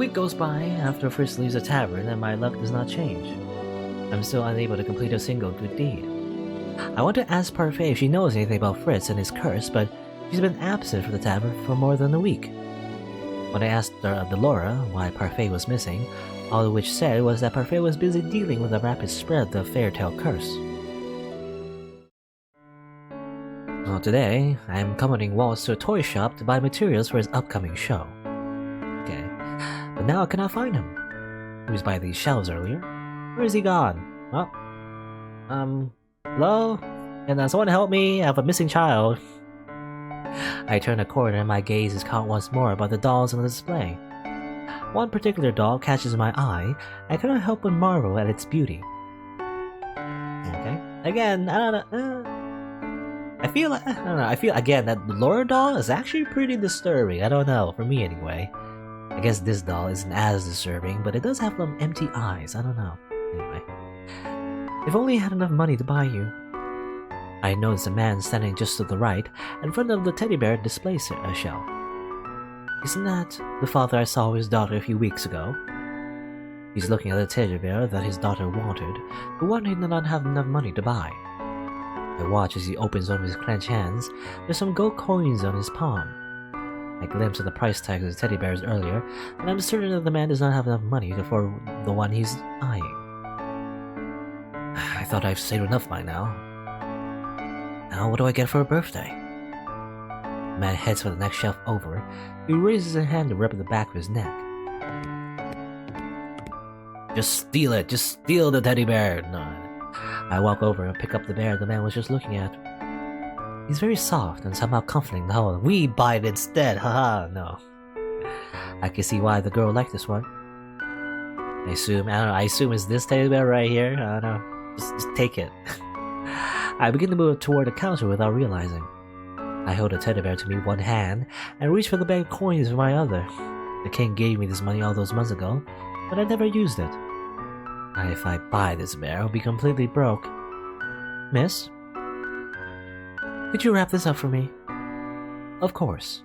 week goes by after Fritz leaves the tavern and my luck does not change. I'm still unable to complete a single good deed. I want to ask Parfait if she knows anything about Fritz and his curse, but she's been absent from the tavern for more than a week. When I asked Delora why Parfait was missing, all of which said was that Parfait was busy dealing with the rapid spread of the fairytale curse. Well, today, I am accompanying Waltz to a toy shop to buy materials for his upcoming show. Okay, but now I cannot find him. He was by these shelves earlier. Where is he gone? Well, hello? Can someone help me? I have a missing child. I turn a corner and my gaze is caught once more by the dolls on the display. One particular doll catches my eye. I cannot help but marvel at its beauty. Okay, again, I don't know. I feel again that the Laura doll is actually pretty disturbing. I don't know, for me anyway. I guess this doll isn't as disturbing, but it does have them empty eyes. I don't know. Anyway, if only I had enough money to buy you. I notice a man standing just to the right, in front of the teddy bear display shelf. Isn't that the father I saw with his daughter a few weeks ago? He's looking at the teddy bear that his daughter wanted, the one he did not have enough money to buy. I watch as he opens one of his clenched hands. There's some gold coins on his palm. I glimpse at the price tag of the teddy bears earlier, and I'm certain that the man does not have enough money for the one he's eyeing. I thought I've saved enough by now. Now what do I get for a birthday? The man heads for the next shelf over. He raises a hand to rub the back of his neck. Just steal it! Just steal the teddy bear! No. I walk over and pick up the bear the man was just looking at. He's very soft and somehow comforting. No, we buy it instead! Haha, no. I can see why the girl liked this one. I assume it's this teddy bear right here. I don't know. Just take it. I begin to move toward the counter without realizing. I hold the teddy bear to me with one hand and reach for the bag of coins with my other. The king gave me this money all those months ago, but I never used it. If I buy this bear, I'll be completely broke. Miss? Could you wrap this up for me? Of course.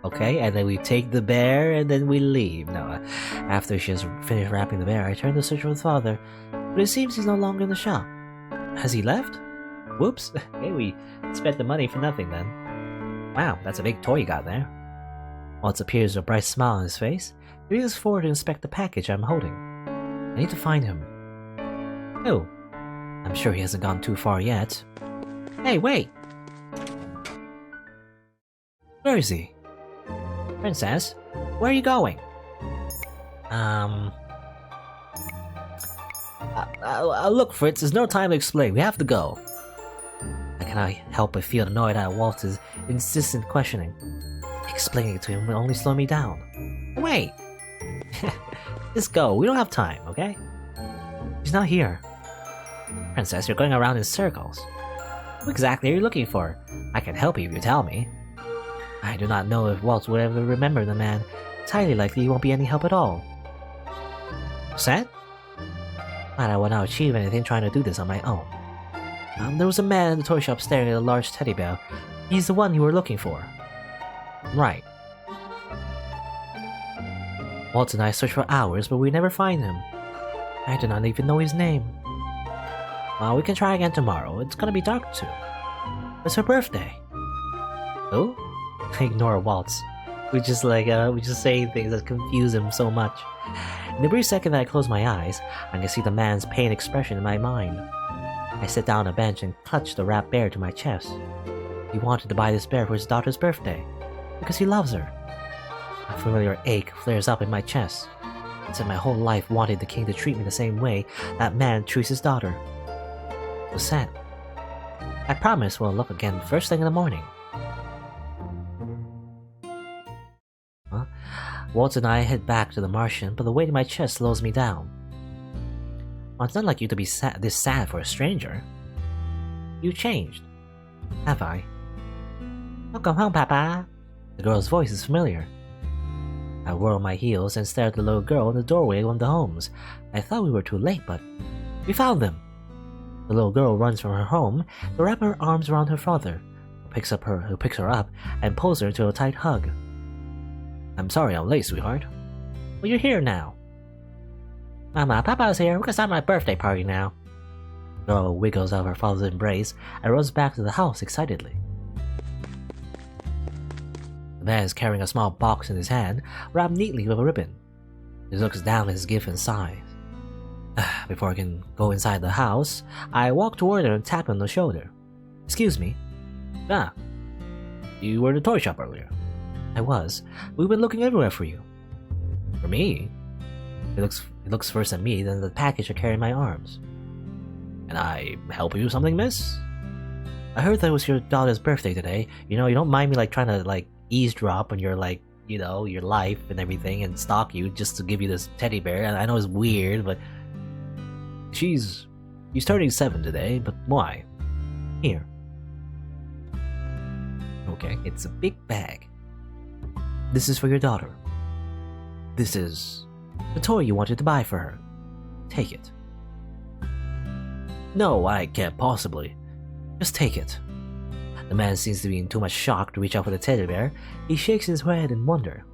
Okay, and then we take the bear and then we leave. No, after she has finished wrapping the bear, I turn to search for the father, but it seems he's no longer in the shop. Has he left? Whoops, hey, we spent the money for nothing then. Wow, that's a big toy you got there. Waltz appears with a bright smile on his face. He leans forward to inspect the package I'm holding. I need to find him. Oh, I'm sure he hasn't gone too far yet. Hey, wait! Where is he? Princess, where are you going? Look, Fritz, there's no time to explain. We have to go. I cannot help but feel annoyed at Waltz's insistent questioning. Explaining it to him will only slow me down. Wait! Just go. We don't have time, okay? He's not here. Princess, you're going around in circles. What exactly are you looking for? I can help you if you tell me. I do not know if Waltz would ever remember the man. It's highly likely he won't be any help at all. Set? I will not achieve anything trying to do this on my own. There was a man in the toy shop staring at a large teddy bear. He's the one you were looking for. Right. Waltz and I searched for hours, but we never find him. I do not even know his name. Well, we can try again tomorrow. It's gonna be dark too. It's her birthday. Oh? I ignore Waltz. We just say things that confuse him so much. In the brief second that I close my eyes, I can see the man's pained expression in my mind. I sit down on a bench and clutch the wrapped bear to my chest. He wanted to buy this bear for his daughter's birthday, because he loves her. A familiar ache flares up in my chest. It's in my whole life wanted the king to treat me the same way that man treats his daughter. What's that? I promise we'll look again first thing in the morning. Waltz and I head back to the Martian, but the weight in my chest slows me down. Well, it's not like you to be this sad for a stranger. You changed. Have I? Welcome home, Papa. The girl's voice is familiar. I whirl my heels and stare at the little girl in the doorway of one of the homes. I thought we were too late, but we found them. The little girl runs from her home to wrap her arms around her father, who picks her up and pulls her into a tight hug. I'm sorry I'm late, sweetheart. Well, you're here now. Mama, Papa's here. We can start my birthday party now. The girl wiggles out of her father's embrace and runs back to the house excitedly. The man is carrying a small box in his hand, wrapped neatly with a ribbon. He looks down at his gift and sighs. Before I can go inside the house, I walk toward her and tap her on the shoulder. Excuse me. Ah, you were at the toy shop earlier. I was. We've been looking everywhere for you. For me? He looks first at me, then at the package I carry in my arms. Can I help you with something, miss? I heard that it was your daughter's birthday today. You don't mind me trying to eavesdrop on your your life and everything and stalk you just to give you this teddy bear. And I know it's weird, but she's turning 7 today, but why? Here. Okay, it's a big bag. This is for your daughter. This is the toy you wanted to buy for her. Take it. No, I can't possibly. Just take it. The man seems to be in too much shock to reach out for the teddy bear. He shakes his head in wonder.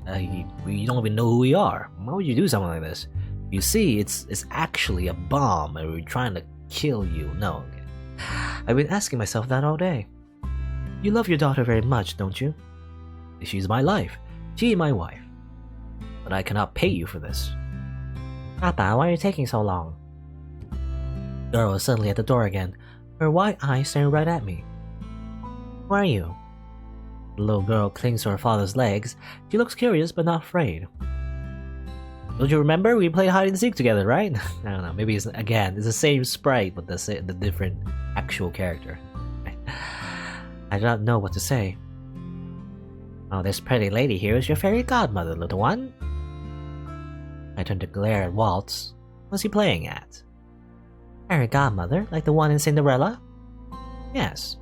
You don't even know who we are. Why would you do something like this? You see, it's actually a bomb and we're trying to kill you. No. I've been asking myself that all day. You love your daughter very much, don't you? She's my life. She my wife. But I cannot pay you for this. Papa, why are you taking so long? The girl is suddenly at the door again, her wide eyes staring right at me. Who are you? The little girl clings to her father's legs. She looks curious but not afraid. Don't you remember we played hide and seek together, right? I don't know, maybe it's the same sprite but the different actual character. I do not know what to say. Oh, this pretty lady here is your fairy godmother, little one. I turn to glare at Waltz. What's he playing at? Fairy godmother, like the one in Cinderella? Yes.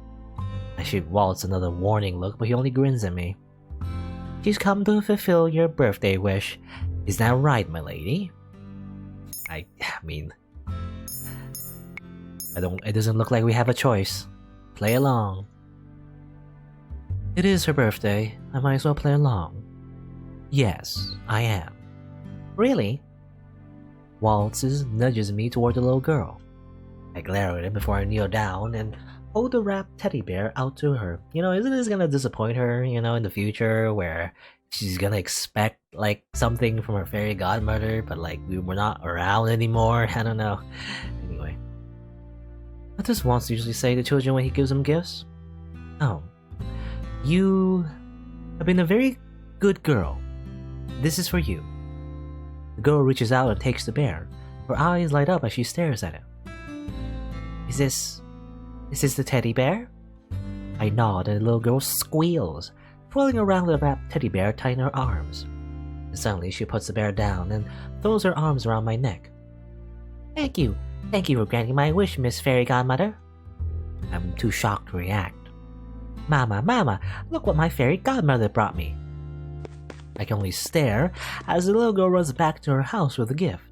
I shoot Waltz another warning look, but he only grins at me. She's come to fulfill your birthday wish. Is that right, my lady? I mean... It doesn't look like we have a choice. Play along. It is her birthday. I might as well play along. Yes, I am. Really? Waltz nudges me toward the little girl. I glare at him before I kneel down and hold the wrapped teddy bear out to her. Isn't this gonna disappoint her, in the future where she's gonna expect, something from her fairy godmother, but, we're not around anymore? I don't know. Anyway. What does Waltz usually say to children when he gives them gifts? Oh. You have been a very good girl. This is for you. The girl reaches out and takes the bear. Her eyes light up as she stares at it. Is this the teddy bear? I nod and the little girl squeals, twirling around the wrapped teddy bear tight in her arms. And suddenly she puts the bear down and throws her arms around my neck. Thank you for granting my wish, Miss Fairy Godmother. I'm too shocked to react. Mama, look what my fairy godmother brought me. I can only stare as the little girl runs back to her house with the gift.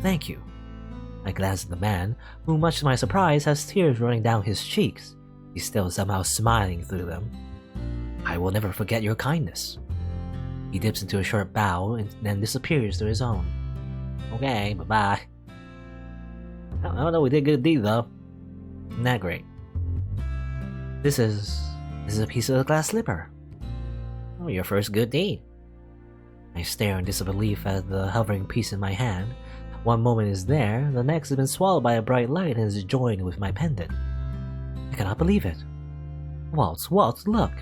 Thank you. I glance at the man, who much to my surprise has tears running down his cheeks. He's still somehow smiling through them. I will never forget your kindness. He dips into a short bow and then disappears to his own. Okay, bye-bye. I don't know, we did a good deed though. Isn't that great? This is a piece of the glass slipper. Oh, your first good deed. I stare in disbelief at the hovering piece in my hand. One moment is there, the next has been swallowed by a bright light and is joined with my pendant. I cannot believe it. Waltz, look!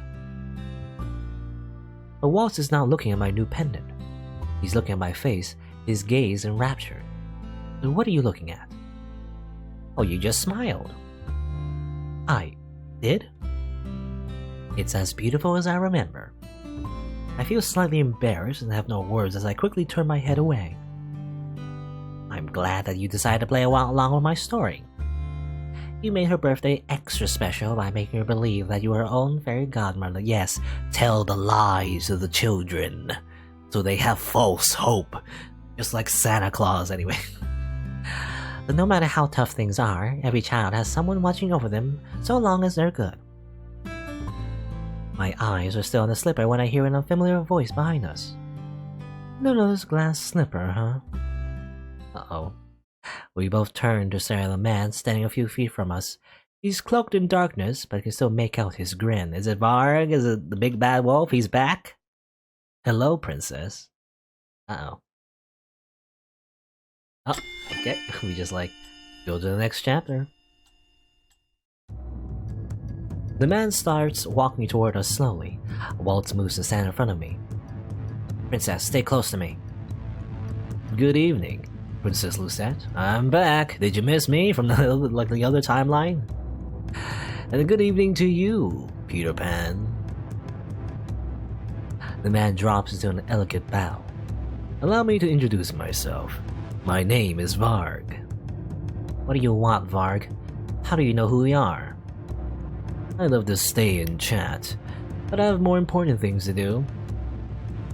But Waltz is now looking at my new pendant. He's looking at my face, his gaze enraptured. What are you looking at? Oh, you just smiled. I did? It's as beautiful as I remember. I feel slightly embarrassed and have no words as I quickly turn my head away. I'm glad that you decided to play along with my story. You made her birthday extra special by making her believe that you are her own fairy godmother. Yes, tell the lies to the children, so they have false hope. Just like Santa Claus, anyway. But no matter how tough things are, every child has someone watching over them, so long as they're good. My eyes are still on the slipper when I hear an unfamiliar voice behind us. Noodle's glass slipper, huh? Uh-oh. We both turn to stare at the man standing a few feet from us. He's cloaked in darkness, but I can still make out his grin. Is it Varg? Is it the big bad wolf? He's back? Hello, princess. Uh-oh. Oh, okay. We just go to the next chapter. The man starts walking toward us slowly. Waltz moves to stand in front of me. Princess, stay close to me. Good evening, Princess Lucette. I'm back. Did you miss me from the other timeline? And a good evening to you, Peter Pan. The man drops into an elegant bow. Allow me to introduce myself. My name is Varg. What do you want, Varg? How do you know who we are? I love to stay and chat, but I have more important things to do.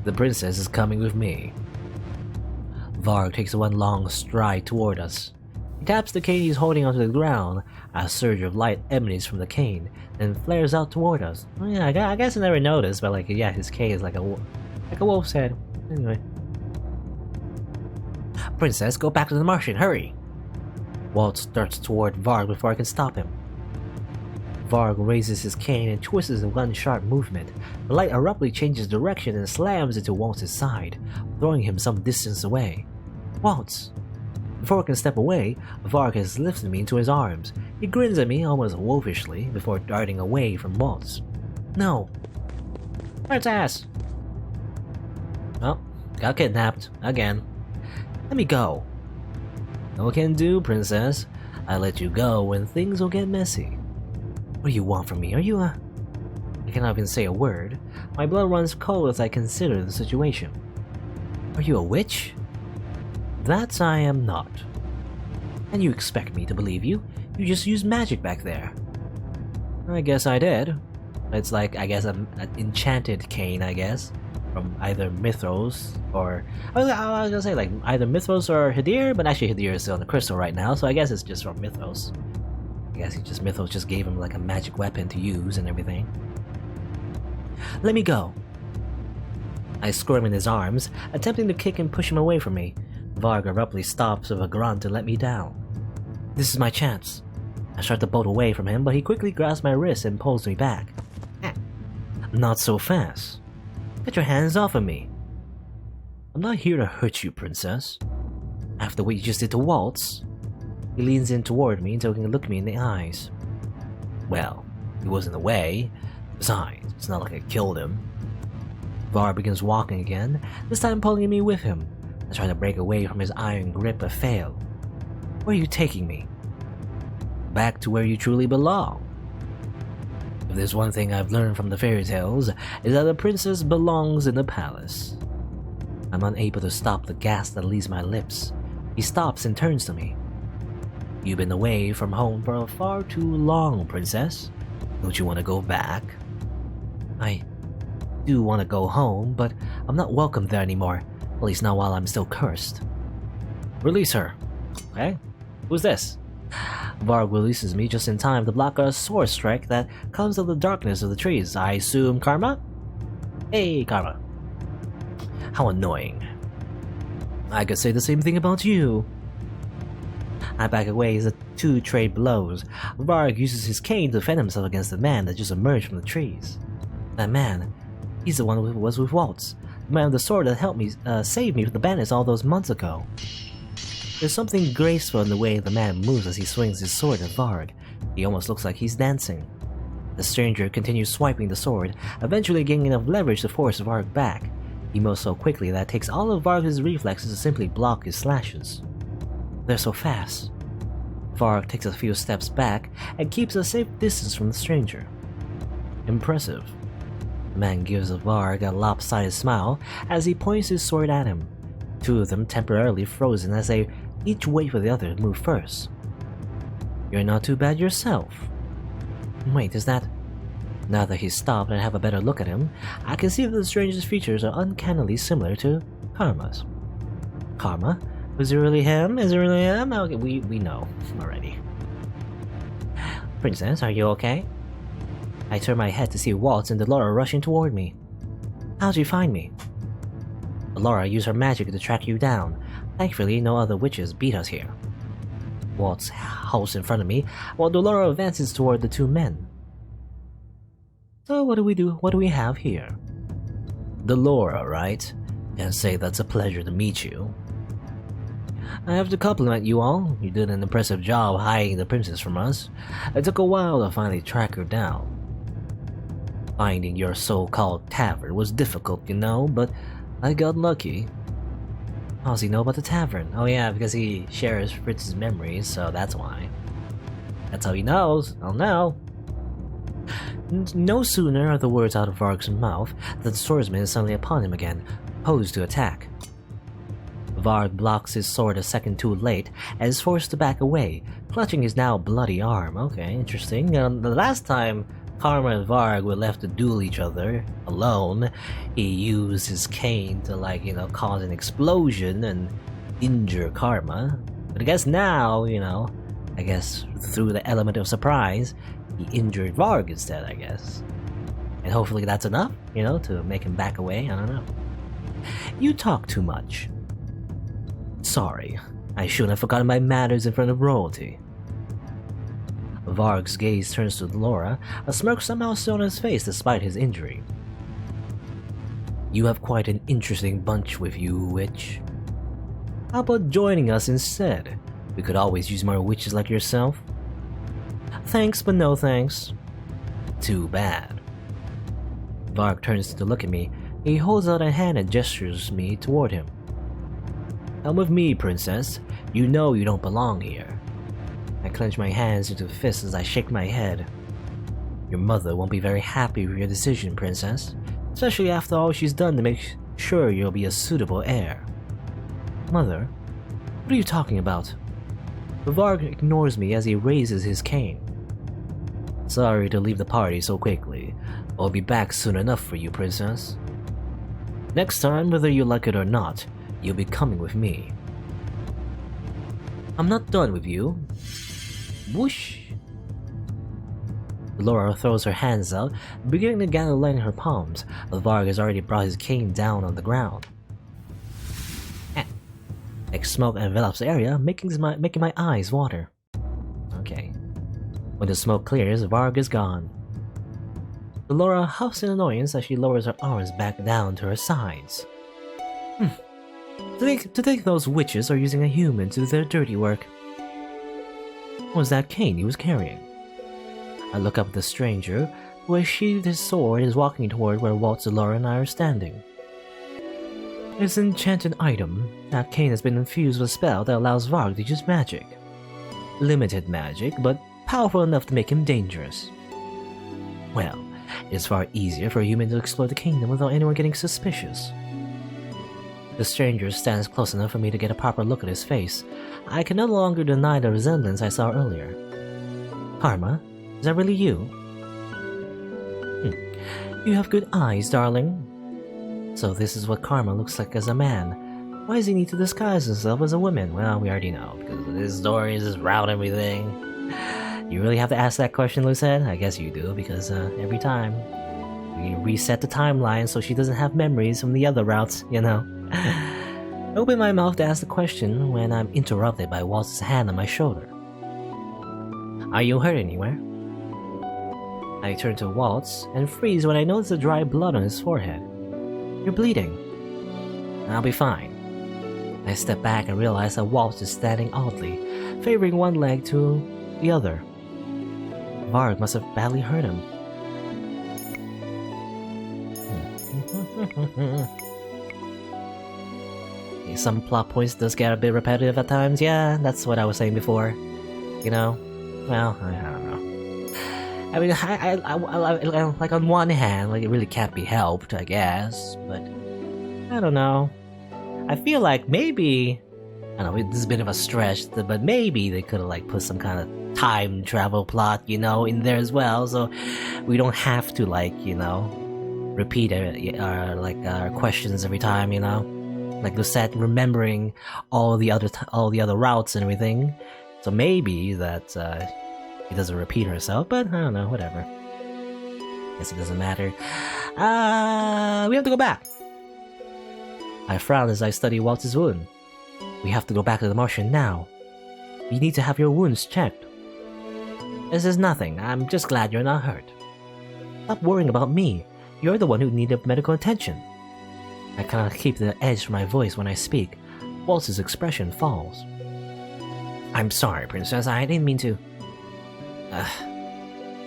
The princess is coming with me. Varg takes one long stride toward us. He taps the cane he's holding onto the ground. A surge of light emanates from the cane, then flares out toward us. Oh, yeah, I guess I never noticed, but yeah, his cane is like a wolf's head. Anyway. Princess, go back to the Martian, hurry! Waltz starts toward Varg before I can stop him. Varg raises his cane and twists in one sharp movement. The light abruptly changes direction and slams into Waltz's side, throwing him some distance away. Waltz! Before I can step away, Varg has lifted me into his arms. He grins at me almost wolfishly before darting away from Waltz. No! Princess! Oh, got kidnapped. Again. Let me go. No can do, princess. I let you go when things will get messy. What do you want from me? Are you a... I cannot even say a word. My blood runs cold as I consider the situation. Are you a witch? That I am not. And you expect me to believe you? You just used magic back there. I guess I did. It's like, I guess, an enchanted cane, I guess. From either Mythos or... I was gonna say, like, either Mythos or Hadir, but actually Hadir is still on the crystal right now, so I guess it's just from Mythos. I guess Mythos just gave him like a magic weapon to use and everything. Let me go. I squirm in his arms, attempting to kick and push him away from me. Varg abruptly stops with a grunt to let me down. This is my chance. I start to bolt away from him, but he quickly grasps my wrist and pulls me back. Not so fast. Get your hands off of me. I'm not here to hurt you, princess. After what you just did to Waltz. He leans in toward me until he can look me in the eyes. Well, he was in the way. Besides, it's not like I killed him. Varg begins walking again, this time pulling me with him. I try to break away from his iron grip but fail. Where are you taking me? Back to where you truly belong. If there's one thing I've learned from the fairy tales, is that a princess belongs in the palace. I'm unable to stop the gasp that leaves my lips. He stops and turns to me. You've been away from home for far too long, princess. Don't you want to go back? I do want to go home, but I'm not welcome there anymore. At least not while I'm still cursed. Release her. Okay? Who's this? Varg releases me just in time to block a sword strike that comes out of the darkness of the trees. I assume Karma? Hey, Karma. How annoying. I could say the same thing about you. I back away as the two trade blows. Varg uses his cane to defend himself against the man that just emerged from the trees. That man, he's the one who was with Waltz. The man with the sword that helped me save me from the bandits all those months ago. There's something graceful in the way the man moves as he swings his sword at Varg. He almost looks like he's dancing. The stranger continues swiping the sword, eventually gaining enough leverage to force Varg back. He moves so quickly that it takes all of Varg's reflexes to simply block his slashes. They're so fast. Varg takes a few steps back and keeps a safe distance from the stranger. Impressive. The man gives Varg a lopsided smile as he points his sword at him. Two of them temporarily frozen as they each wait for the other to move first. You're not too bad yourself. Wait, is that... Now that he's stopped and I have a better look at him, I can see that the stranger's features are uncannily similar to Karma's. Karma? Is it really him? Is it really him? Okay, we know already. Princess, are you okay? I turn my head to see Waltz and Delora rushing toward me. How'd you find me? Laura used her magic to track you down. Thankfully, no other witches beat us here. Waltz halts in front of me, while Dolora advances toward the two men. So what do we do? What do we have here? Dolora, right? Can't say that's a pleasure to meet you. I have to compliment you all. You did an impressive job hiding the princess from us. It took a while to finally track her down. Finding your so-called tavern was difficult, you know, but I got lucky. How does he know about the tavern? Oh yeah, because he shares Fritz's memories, so that's why. That's how he knows. Oh no. No sooner are the words out of Varg's mouth than the swordsman is suddenly upon him again, posed to attack. Varg blocks his sword a second too late and is forced to back away, clutching his now bloody arm. Okay, interesting. The last time Karma and Varg were left to duel each other alone, he used his cane to cause an explosion and injure Karma. But I guess now, I guess through the element of surprise, he injured Varg instead, I guess. And hopefully that's enough, to make him back away, I don't know. You talk too much. Sorry, I shouldn't have forgotten my manners in front of royalty. Varg's gaze turns to Laura, a smirk somehow still on his face despite his injury. You have quite an interesting bunch with you, witch. How about joining us instead? We could always use more witches like yourself. Thanks, but no thanks. Too bad. Varg turns to look at me. He holds out a hand and gestures me toward him. Come with me, princess. You know you don't belong here. I clench my hands into fists as I shake my head. Your mother won't be very happy with your decision, princess, especially after all she's done to make sure you'll be a suitable heir. Mother? What are you talking about? Varg ignores me as he raises his cane. Sorry to leave the party so quickly. I'll be back soon enough for you, princess. Next time, whether you like it or not, you'll be coming with me. I'm not done with you. Whoosh! Laura throws her hands out, beginning to gather light in her palms. Varg has already brought his cane down on the ground. Like smoke envelops the area, making my eyes water. Okay. When the smoke clears, Varg is gone. Laura huffs in annoyance as she lowers her arms back down to her sides. To think those witches are using a human to do their dirty work. What was that cane he was carrying? I look up at the stranger, who has sheathed his sword and is walking toward where Waltz, Laura, and I are standing. It's an enchanted item. That cane has been infused with a spell that allows Varg to use magic. Limited magic, but powerful enough to make him dangerous. Well, it's far easier for a human to explore the kingdom without anyone getting suspicious. The stranger stands close enough for me to get a proper look at his face. I can no longer deny the resemblance I saw earlier. Karma, is that really you? You have good eyes, darling. So this is what Karma looks like as a man. Why does he need to disguise himself as a woman? Well, we already know, because his stories, his route, everything. You really have to ask that question, Lucette? I guess you do, because every time we reset the timeline so she doesn't have memories from the other routes, I open my mouth to ask the question when I'm interrupted by Waltz's hand on my shoulder. Are you hurt anywhere? I turn to Waltz and freeze when I notice the dry blood on his forehead. You're bleeding. I'll be fine. I step back and realize that Waltz is standing oddly, favoring one leg to the other. Varg must have badly hurt him. Some plot points does get a bit repetitive at times. Yeah, that's what I was saying before. Well, I don't know. I mean, I like on one hand, like it really can't be helped, I guess, but I don't know. I feel like maybe, I don't know, this is a bit of a stretch, but maybe they could have put some kind of time travel plot, in there as well, so we don't have to repeat our questions every time, like Lucette remembering all the other routes and everything. So maybe that it doesn't repeat herself, but I don't know, whatever. Guess it doesn't matter. We have to go back. I frown as I study Waltz's wound. We have to go back to the Martian now. You need to have your wounds checked. This is nothing. I'm just glad you're not hurt. Stop worrying about me. You're the one who needed medical attention. I cannot keep the edge from my voice when I speak. Waltz's expression falls. I'm sorry, Princess. I didn't mean to...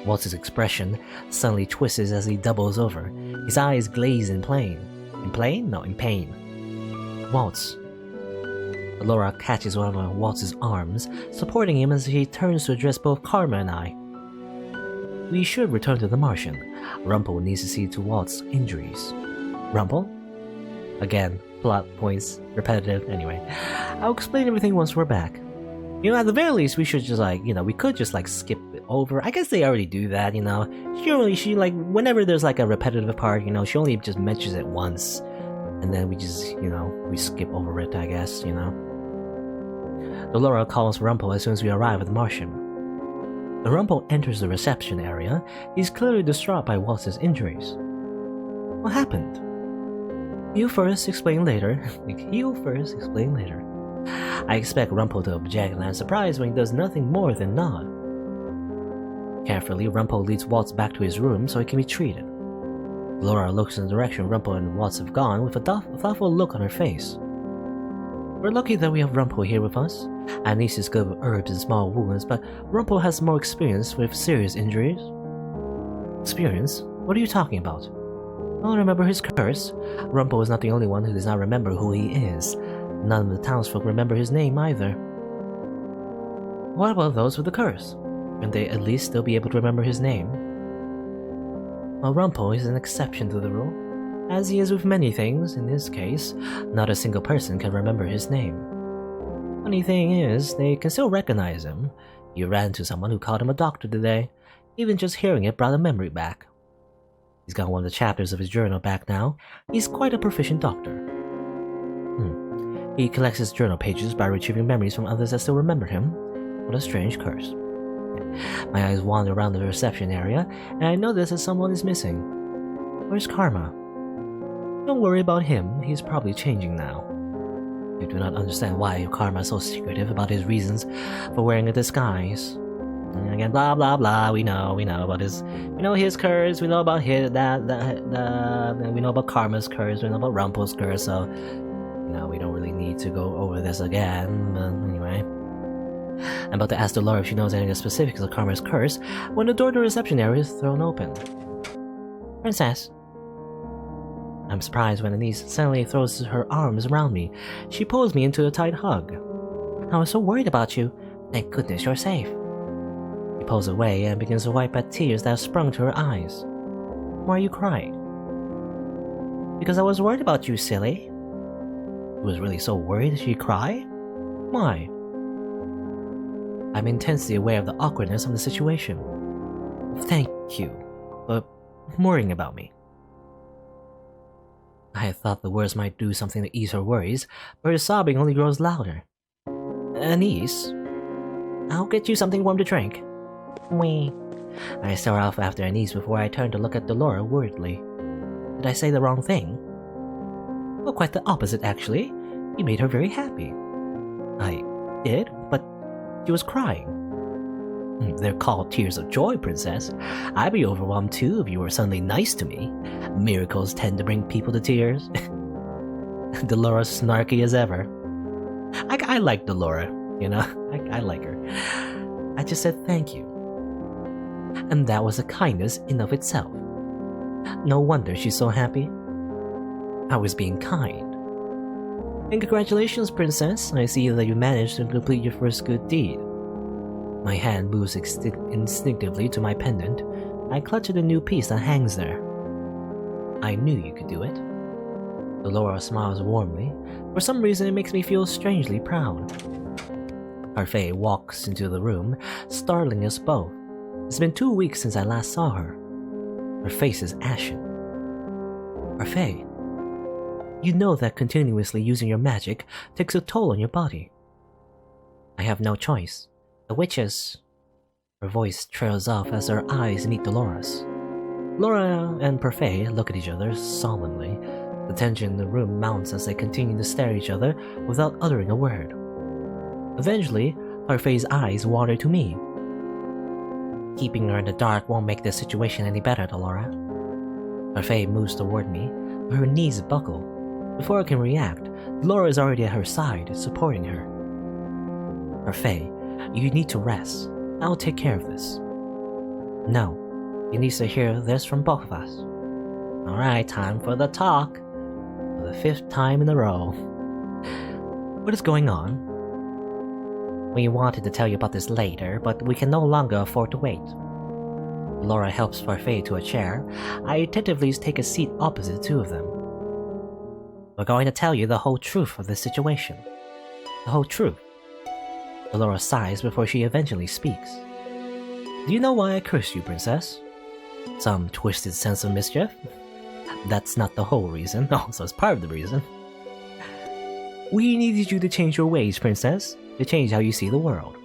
Waltz's expression suddenly twists as he doubles over. His eyes glaze in pain. In pain? No, in pain. Waltz. Laura catches one of Waltz's arms, supporting him as he turns to address both Karma and I. We should return to the Martian. Rumple needs to see to Waltz's injuries. Rumple? Again, plot points, repetitive, anyway. I'll explain everything once we're back. At the very least, we should just we could just skip it over. I guess they already do that, She whenever there's a repetitive part, she only just mentions it once. And then we just, we skip over it, I guess, Laura calls Rumple as soon as we arrive at the Martian. Rumple enters the reception area. He's clearly distraught by Waltz's injuries. What happened? You first, explain later. I expect Rumple to object, and I'm surprised when he does nothing more than nod. Carefully, Rumple leads Waltz back to his room so he can be treated. Laura looks in the direction Rumple and Waltz have gone with a thoughtful look on her face. We're lucky that we have Rumple here with us. Anise is good with herbs and small wounds, but Rumple has more experience with serious injuries. Experience? What are you talking about? I don't remember his curse. Rumple is not the only one who does not remember who he is. None of the townsfolk remember his name either. What about those with the curse? Can they at least still be able to remember his name? Well, Rumple is an exception to the rule. As he is with many things, in this case, not a single person can remember his name. Funny thing is, they can still recognize him. You ran into someone who called him a doctor today. Even just hearing it brought a memory back. He's got one of the chapters of his journal back now. He's quite a proficient doctor. He collects his journal pages by retrieving memories from others that still remember him. What a strange curse. My eyes wander around the reception area, and I notice that someone is missing. Where's Karma? Don't worry about him, he's probably changing now. I do not understand why Karma is so secretive about his reasons for wearing a disguise. And again, blah blah blah, we know about his curse, we know about we know about Karma's curse, we know about Rumple's curse, so we don't really need to go over this again, but anyway. I'm about to ask the Laura if she knows any of the specifics of Karma's curse when the door to the reception area is thrown open. Princess. I'm surprised when Anise suddenly throws her arms around me. She pulls me into a tight hug. I was so worried about you. Thank goodness you're safe. She pulls away and begins to wipe at tears that have sprung to her eyes. Why are you crying? Because I was worried about you, silly. She was really so worried that she'd cry? Why? I'm intensely aware of the awkwardness of the situation. Thank you for worrying about me. I had thought the words might do something to ease her worries, but her sobbing only grows louder. Anise? I'll get you something warm to drink. Wee. I stare off after Anise before I turn to look at Delora worriedly. Did I say the wrong thing? Well, quite the opposite, actually. You made her very happy. I did, but she was crying. They're called tears of joy, Princess. I'd be overwhelmed too if you were suddenly nice to me. Miracles tend to bring people to tears. Delora snarky as ever. I like Delora, I like her. I just said thank you. And that was a kindness in of itself. No wonder she's so happy. I was being kind. And congratulations, Princess. I see that you managed to complete your first good deed. My hand moves instinctively to my pendant. I clutch at the new piece that hangs there. I knew you could do it. Delora smiles warmly. For some reason, it makes me feel strangely proud. Parfait walks into the room, startling us both. It's been 2 weeks since I last saw her. Her face is ashen. Parfait, you know that continuously using your magic takes a toll on your body. I have no choice. The witches... Her voice trails off as her eyes meet Delora's. Laura and Parfait look at each other solemnly. The tension in the room mounts as they continue to stare at each other without uttering a word. Eventually, Parfait's eyes wander to me. Keeping her in the dark won't make this situation any better, Delora. Parfait moves toward me, but her knees buckle. Before I can react, Delora is already at her side, supporting her. Parfait, you need to rest. I'll take care of this. No, you need to hear this from both of us. Alright, time for the talk. For the 5th time in a row. What is going on? We wanted to tell you about this later, but we can no longer afford to wait. Laura helps Parfait to a chair. I attentively take a seat opposite the two of them. We're going to tell you the whole truth of this situation. The whole truth. Laura sighs before she eventually speaks. Do you know why I cursed you, Princess? Some twisted sense of mischief? That's not the whole reason. Also, it's part of the reason. We needed you to change your ways, Princess. To change how you see the world.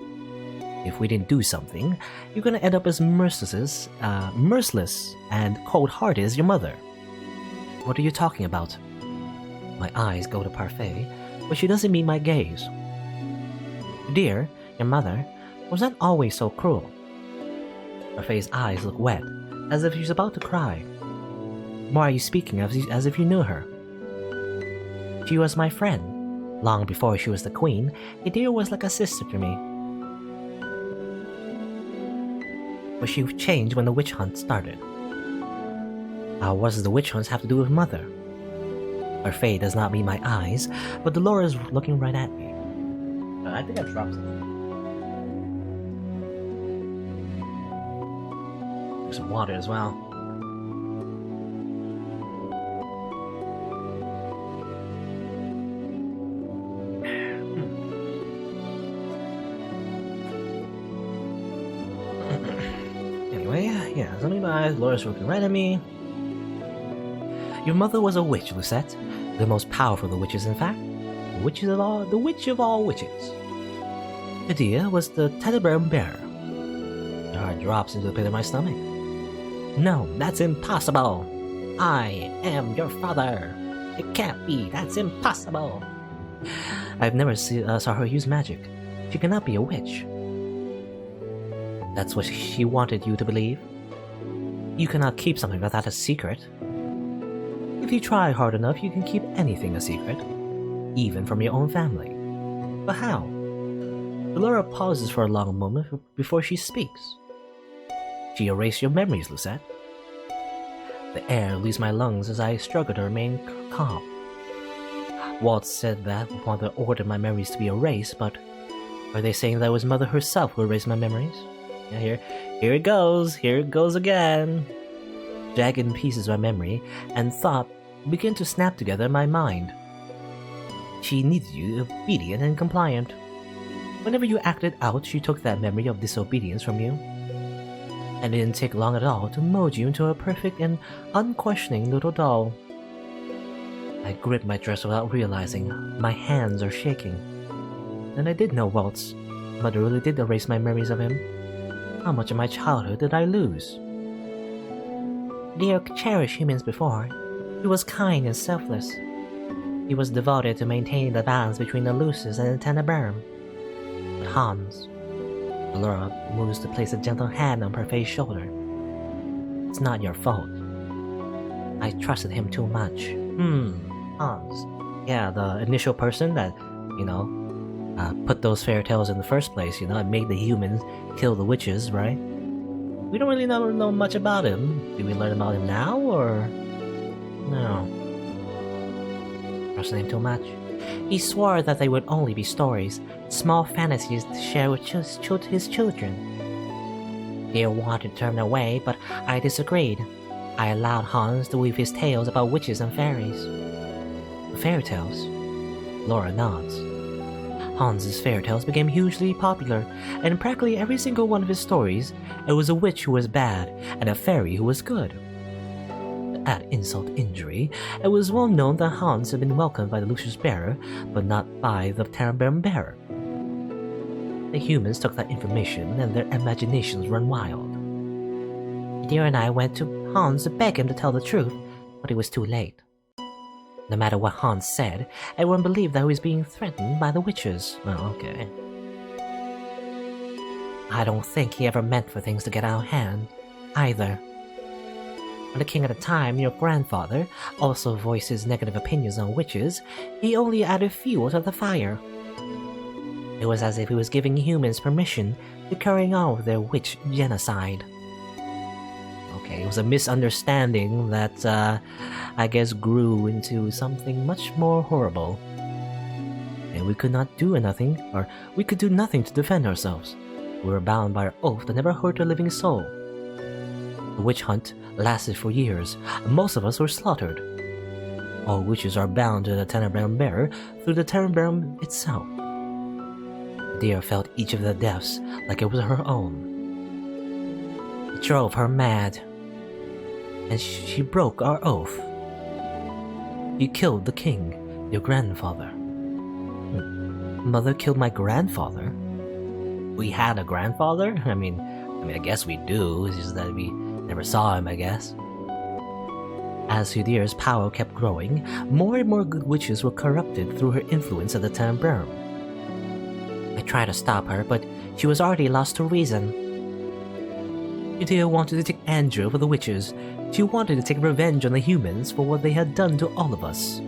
If we didn't do something, you're gonna end up as merciless and cold-hearted as your mother. What are you talking about? My eyes go to Parfait, but she doesn't meet my gaze. Dear, your mother wasn't always so cruel. Parfait's eyes look wet, as if she's about to cry. Why are you speaking as if you knew her? She was my friend. Long before she was the queen, Idea was like a sister to me. But she changed when the witch hunt started. What does the witch hunt have to do with mother? Parfait does not meet my eyes, but Delora is looking right at me. I think I dropped something. There's some water as well. Yeah, something in my eyes, Laura's looking right at me. Your mother was a witch, Lucette. The most powerful of the witches, in fact. The witch of all witches. Idea was the teddy bear bearer. My heart drops into the pit of my stomach. No, that's impossible. I am your father. It can't be. That's impossible. I've never saw her use magic. She cannot be a witch. That's what she wanted you to believe? You cannot keep something like that a secret. If you try hard enough, you can keep anything a secret, even from your own family. But how? Laura pauses for a long moment before she speaks. She erased your memories, Lucette. The air leaves my lungs as I struggle to remain calm. Waltz said that Mother ordered my memories to be erased, but are they saying that it was Mother herself who erased my memories? Yeah, here it goes again. Jagged pieces of my memory and thought began to snap together in my mind. She needed you obedient and compliant. Whenever you acted out, she took that memory of disobedience from you. And it didn't take long at all to mold you into a perfect and unquestioning little doll. I grip my dress without realizing my hands are shaking. And I did know Waltz. Mother really did erase my memories of him. How much of my childhood did I lose? Leo cherished humans before. He was kind and selfless. He was devoted to maintaining the balance between the Lucis and the Tenebrarum. But Hans... Laura moves to place a gentle hand on Parfait's shoulder. It's not your fault. I trusted him too much. Hans. Yeah, the initial person that, put those fairy tales in the first place, and made the humans kill the witches, right? We don't really know much about him. Do we learn about him now, or... No. Trusted him too much. He swore that they would only be stories, small fantasies to share with his children. They wanted to turn away, but I disagreed. I allowed Hans to weave his tales about witches and fairies. Fairy tales? Laura nods. Hans's fairy tales became hugely popular, and in practically every single one of his stories, it was a witch who was bad and a fairy who was good. To add insult to injury, it was well known that Hans had been welcomed by the Lucius Bearer, but not by the Tenebrarum Bearer. The humans took that information and their imaginations ran wild. Dear and I went to Hans to beg him to tell the truth, but it was too late. No matter what Hans said, everyone believed that he was being threatened by the witches. Oh, okay. I don't think he ever meant for things to get out of hand, either. When the king at the time, your grandfather, also voiced his negative opinions on witches, he only added fuel to the fire. It was as if he was giving humans permission to carry on with their witch genocide. Okay, it was a misunderstanding that, I guess grew into something much more horrible. And we could not do nothing, or we could do nothing to defend ourselves. We were bound by our oath to never hurt a living soul. The witch hunt lasted for years, and most of us were slaughtered. All witches are bound to the Tenebrae bearer through the Tenebrae itself. The deer felt each of the deaths like it was her own. It drove her mad, and she broke our oath. You killed the king, your grandfather. Mother killed my grandfather? We had a grandfather? I mean, I guess we do, it's just that we never saw him, I guess. As Hudir's power kept growing, more and more good witches were corrupted through her influence at the Tenebrae. I tried to stop her, but she was already lost to reason. Hudir wanted to take Andrew for the witches. She wanted to take revenge on the humans for what they had done to all of us.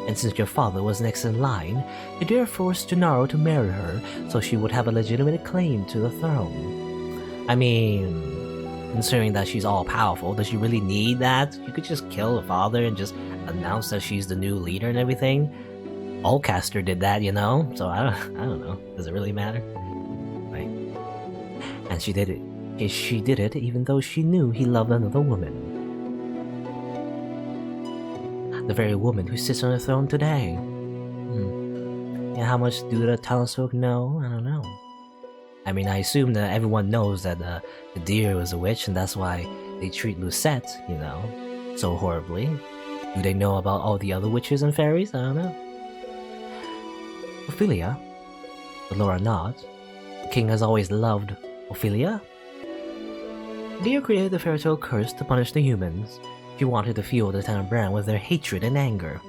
And since your father was next in line, Hudir forced Gennaro to marry her so she would have a legitimate claim to the throne. I mean, considering that she's all-powerful, does she really need that? You could just kill the father and just announce that she's the new leader and everything. Allcaster did that, you know? So I don't know. Does it really matter? Right. And she did it. She did it even though she knew he loved another woman. The very woman who sits on the throne today. Yeah, how much do the townsfolk know? I don't know. I mean, I assume that everyone knows that the deer was a witch, and that's why they treat Lucette, you know, so horribly. Do they know about all the other witches and fairies? I don't know. Ophelia? But Laura nods. The king has always loved Ophelia? Deer created the fairy tale curse to punish the humans. She wanted to fuel the Tenebrae with their hatred and anger.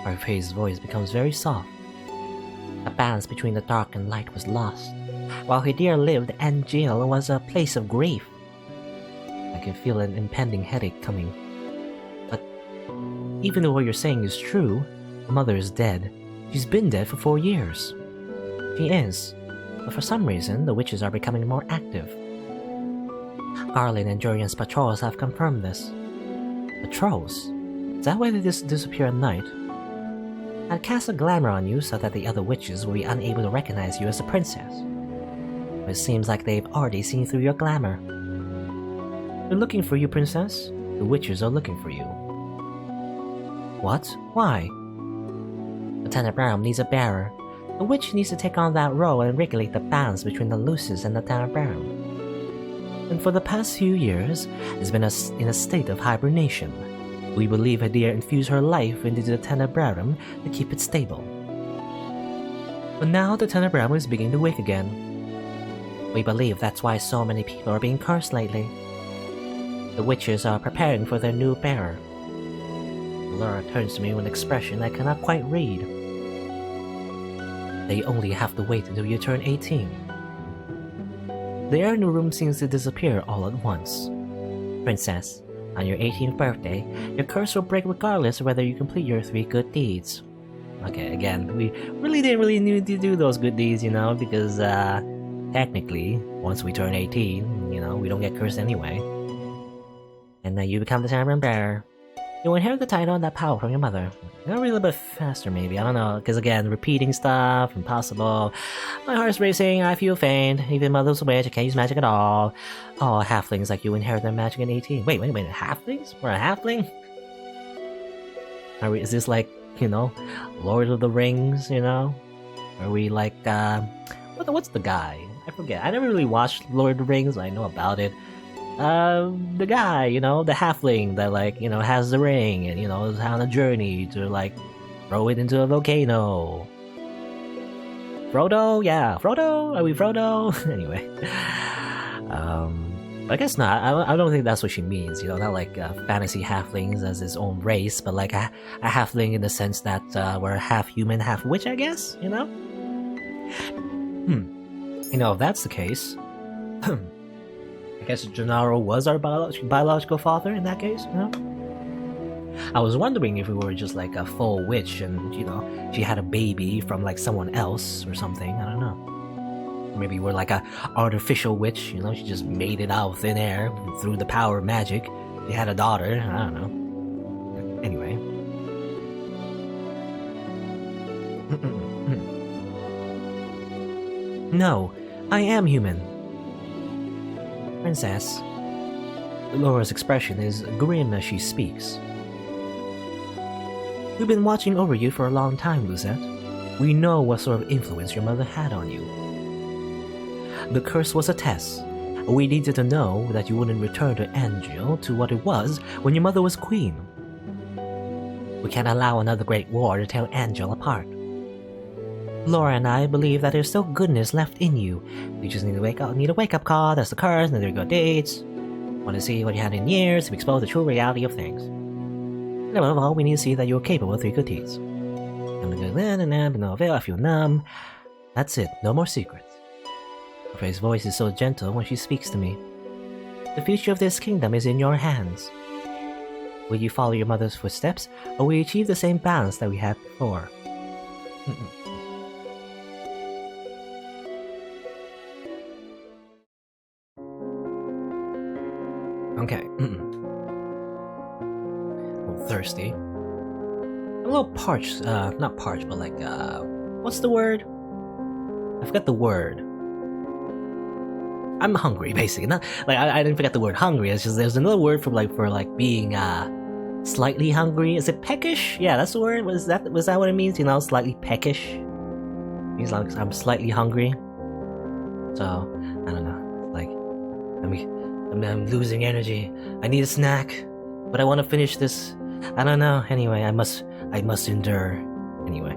Harvey's voice becomes very soft. The balance between the dark and light was lost. While Hudir lived, Angel was a place of grief. I can feel an impending headache coming. But even though what you're saying is true, Mother is dead. She's been dead for 4 years. She is, but for some reason, the witches are becoming more active. Arlen and Jorian's patrols have confirmed this. Patrols? Is that why they disappear at night? I'd cast a glamour on you so that the other witches will be unable to recognize you as a princess. But it seems like they've already seen through your glamour. They're looking for you, princess. The witches are looking for you. What? Why? The Tenebrae needs a bearer. The witch needs to take on that role and regulate the balance between the Lucis and the Tenebrae. And for the past few years, it's been in a state of hibernation. We believe Hudir infused her life into the Tenebrae to keep it stable. But now the Tenebrae is beginning to wake again. We believe that's why so many people are being cursed lately. The witches are preparing for their new bearer. Laura turns to me with an expression I cannot quite read. They only have to wait until you turn 18. The air in the room seems to disappear all at once. Princess, on your 18th birthday, your curse will break regardless of whether you complete your 3 good deeds. Okay, again, we really didn't need to do those good deeds, you know, because, technically, once we turn 18, you know, we don't get cursed anyway. And then you become the Tenebrae bearer. You'll inherit the title and that power from your mother. You'll read a little bit faster, maybe. I don't know, because again, repeating stuff, impossible. My heart's racing, I feel faint. Even mother's a witch, I can't use magic at all. Oh, halflings like you inherit their magic at 18. Wait, halflings? We're a halfling? Is this like, you know, Lord of the Rings, you know? Are we like, what's the guy? I forget. I never really watched Lord of the Rings, I know about it. The guy, you know, the halfling that, like, you know, has the ring and, you know, is on a journey to, like, throw it into a volcano. Frodo? Yeah, Frodo? Are we Frodo? Anyway. I guess not. I don't think that's what she means. You know, not like fantasy halflings as his own race, but like a halfling in the sense that we're half human, half witch. I guess. You know. You know, if that's the case, I guess Gennaro was our biological father in that case. You know. I was wondering if we were just like a full witch, and you know, she had a baby from like someone else or something. I don't know. Maybe we're like a artificial witch, you know, she just made it out of thin air through the power of magic. She had a daughter, I don't know. Anyway. No, I am human. Princess. Laura's expression is grim as she speaks. We've been watching over you for a long time, Lucette. We know what sort of influence your mother had on you. The curse was a test. We needed to know that you wouldn't return to Angel to what it was when your mother was queen. We can't allow another great war to tear Angel apart. Laura and I believe that there's still goodness left in you. You just need a wake-up call, that's the curse, and there you go dates. Want to see what you had in years to expose the true reality of things. And above all, we need to see that you're capable of 3 good deeds. I feel numb. That's it, no more secrets. Frey's voice is so gentle when she speaks to me. The future of this kingdom is in your hands. Will you follow your mother's footsteps, or will you achieve the same balance that we had before? Okay. A little thirsty. A little parched, not parched, but like, what's the word? I forgot the word. I'm hungry, basically. Not like I didn't forget the word hungry. It's just there's another word for being slightly hungry. Is it peckish? Yeah, that's the word. Was that what it means? You know, slightly peckish. It means like I'm slightly hungry. So I don't know. Like I'm losing energy. I need a snack, but I want to finish this. I don't know. Anyway, I must endure. Anyway,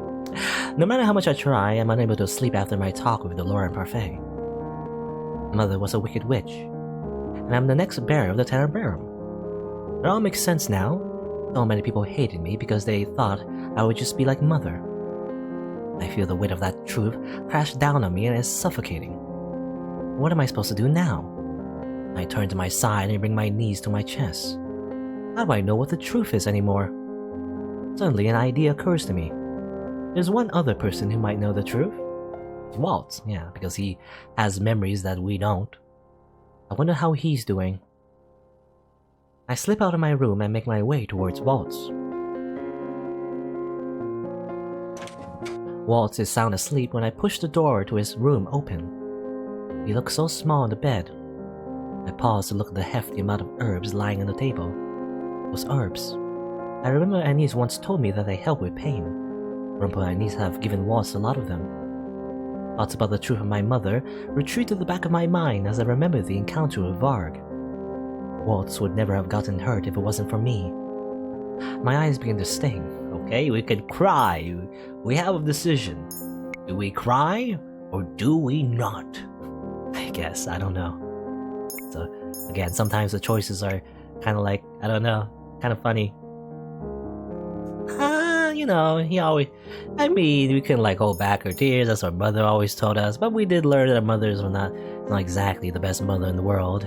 no matter how much I try, I'm unable to sleep after my talk with the Laurent Parfait. Mother was a wicked witch, and I'm the next bearer of the Tenebrarum. It all makes sense now. So many people hated me because they thought I would just be like Mother. I feel the weight of that truth crash down on me and it's suffocating. What am I supposed to do now? I turn to my side and bring my knees to my chest. How do I know what the truth is anymore? Suddenly an idea occurs to me. There's one other person who might know the truth. Waltz, yeah, because he has memories that we don't. I wonder how he's doing. I slip out of my room and make my way towards Waltz. Waltz is sound asleep when I push the door to his room open. He looks so small on the bed. I pause to look at the hefty amount of herbs lying on the table. Those herbs. I remember Anise once told me that they help with pain. Rumple and Anise have given Waltz a lot of them. Thoughts about the truth of my mother retreat to the back of my mind as I remember the encounter with Varg. Waltz would never have gotten hurt if it wasn't for me. My eyes begin to sting. Okay, we can cry. We have a decision. Do we cry or do we not? I guess, I don't know. So, again, sometimes the choices are kind of like, I don't know, kind of funny. You know, we couldn't like hold back our tears, that's what our mother always told us, but we did learn that our mothers were not exactly the best mother in the world.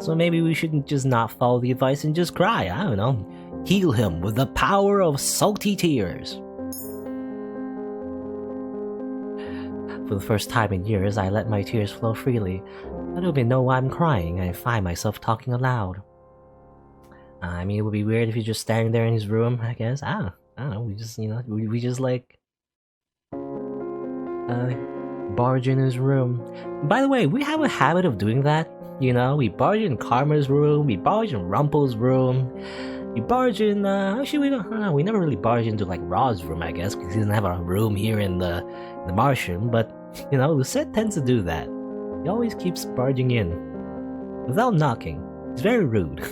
So maybe we shouldn't just not follow the advice and just cry, I don't know. Heal him with the power of salty tears. For the first time in years, I let my tears flow freely. I don't even know why I'm crying, I find myself talking aloud. I mean, it would be weird if you're just standing there in his room, I guess. I don't know, we just like barge in his room. By the way, we have a habit of doing that, you know? We barge in Karma's room, we barge in Rumple's room, we barge in, actually we never really barge into like Rod's room, I guess, because he doesn't have a room here in the Martian, but, you know, Lucette tends to do that. He always keeps barging in, without knocking. It's very rude.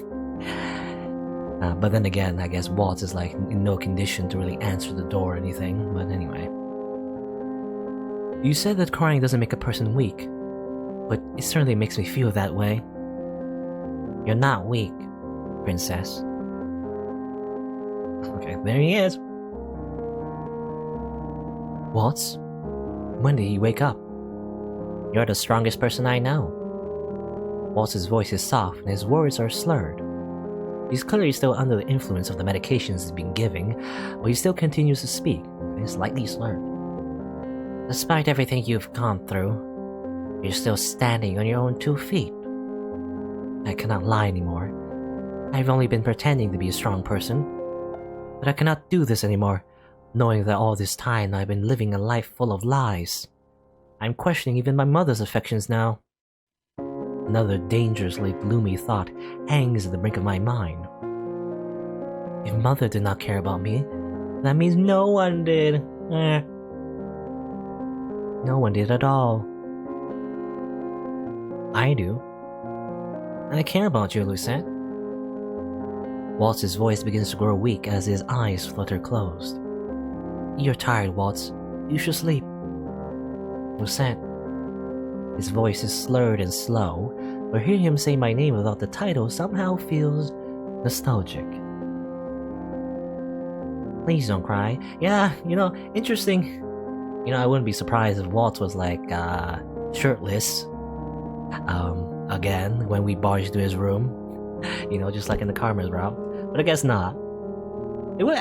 But then again, I guess Waltz is like in no condition to really answer the door or anything, but anyway. You said that crying doesn't make a person weak, but it certainly makes me feel that way. You're not weak, princess. Okay, there he is. Waltz? When did he wake up? You're the strongest person I know. Waltz's voice is soft and his words are slurred. He's clearly still under the influence of the medications he's been giving, but he still continues to speak, and is slightly slurred. Despite everything you've gone through, you're still standing on your own 2 feet. I cannot lie anymore. I've only been pretending to be a strong person, but I cannot do this anymore, knowing that all this time I've been living a life full of lies. I'm questioning even my mother's affections now. Another dangerously gloomy thought hangs at the brink of my mind. If mother did not care about me, that means no one did. No one did at all. I do. And I care about you, Lucette. Waltz's voice begins to grow weak as his eyes flutter closed. You're tired, Waltz. You should sleep. Lucette. His voice is slurred and slow, but hearing him say my name without the title somehow feels nostalgic. Please don't cry. Yeah, interesting. I wouldn't be surprised if Waltz was like, shirtless. Again, when we barged into his room. Just like in the Karma's route. But I guess not. It would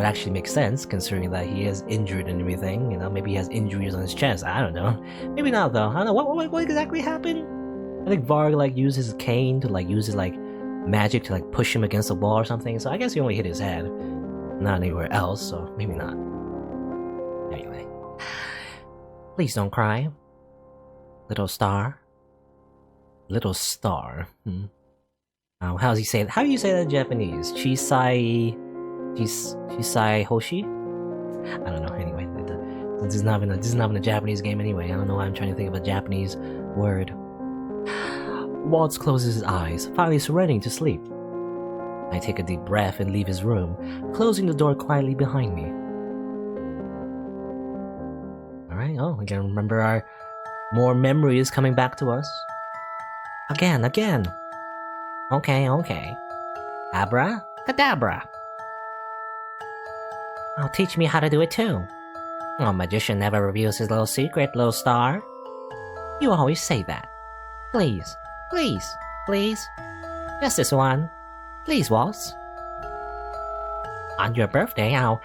actually make sense, considering that he is injured and everything. Maybe he has injuries on his chest. I don't know. Maybe not, though. I don't know. What exactly happened? I think Varg, used his cane to, use his, magic to, push him against the wall or something. So I guess he only hit his head. Not anywhere else, so maybe not. Anyway. Please don't cry. Little star. Little star. How do you say that in Japanese? Chisai Hoshi? I don't know, anyway. This is not even a Japanese game anyway. I don't know why I'm trying to think of a Japanese word. Waltz closes his eyes, finally surrendering to sleep. I take a deep breath and leave his room, closing the door quietly behind me. Alright, we can remember our more memories coming back to us. Again. Okay. Abra, cadabra. Oh, teach me how to do it too. Oh, magician never reveals his little secret, little star. You always say that. Please. Just this one. Please, Waltz. On your birthday, I'll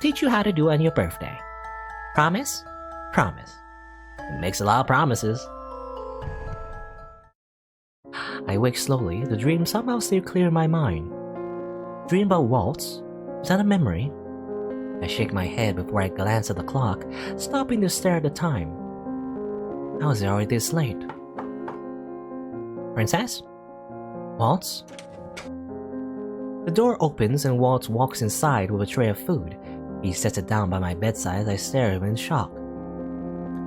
teach you how to do it on your birthday. Promise? Promise. It makes a lot of promises. I wake slowly, the dream somehow stayed clear in my mind. Dream about Waltz? Is that a memory? I shake my head before I glance at the clock, stopping to stare at the time. How is it already this late? Princess? Waltz? The door opens and Waltz walks inside with a tray of food. He sets it down by my bedside as I stare at him in shock.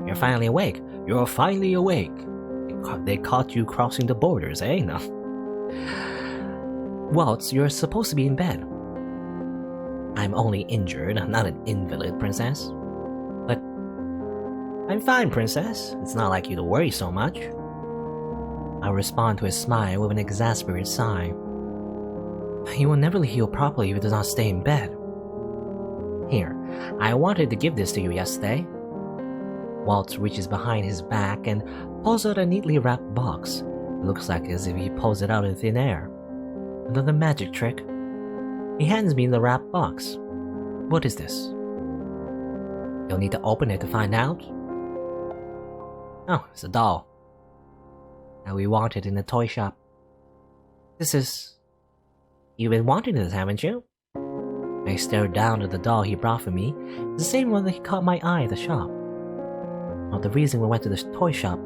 You're finally awake. You're finally awake. They caught you crossing the borders, eh? No. Waltz, you're supposed to be in bed. I'm only injured, not an invalid, princess. But I'm fine, princess. It's not like you to worry so much. I respond to his smile with an exasperated sigh. You will never heal properly if you do not stay in bed. Here, I wanted to give this to you yesterday. Waltz reaches behind his back and pulls out a neatly wrapped box. It looks like as if he pulls it out in thin air. Another magic trick. He hands me the wrapped box. What is this? You'll need to open it to find out. Oh, it's a doll. That we wanted in the toy shop. This is... You've been wanting this, haven't you? I stared down at the doll he brought for me. It's the same one that he caught my eye at the shop. Well, the reason we went to this toy shop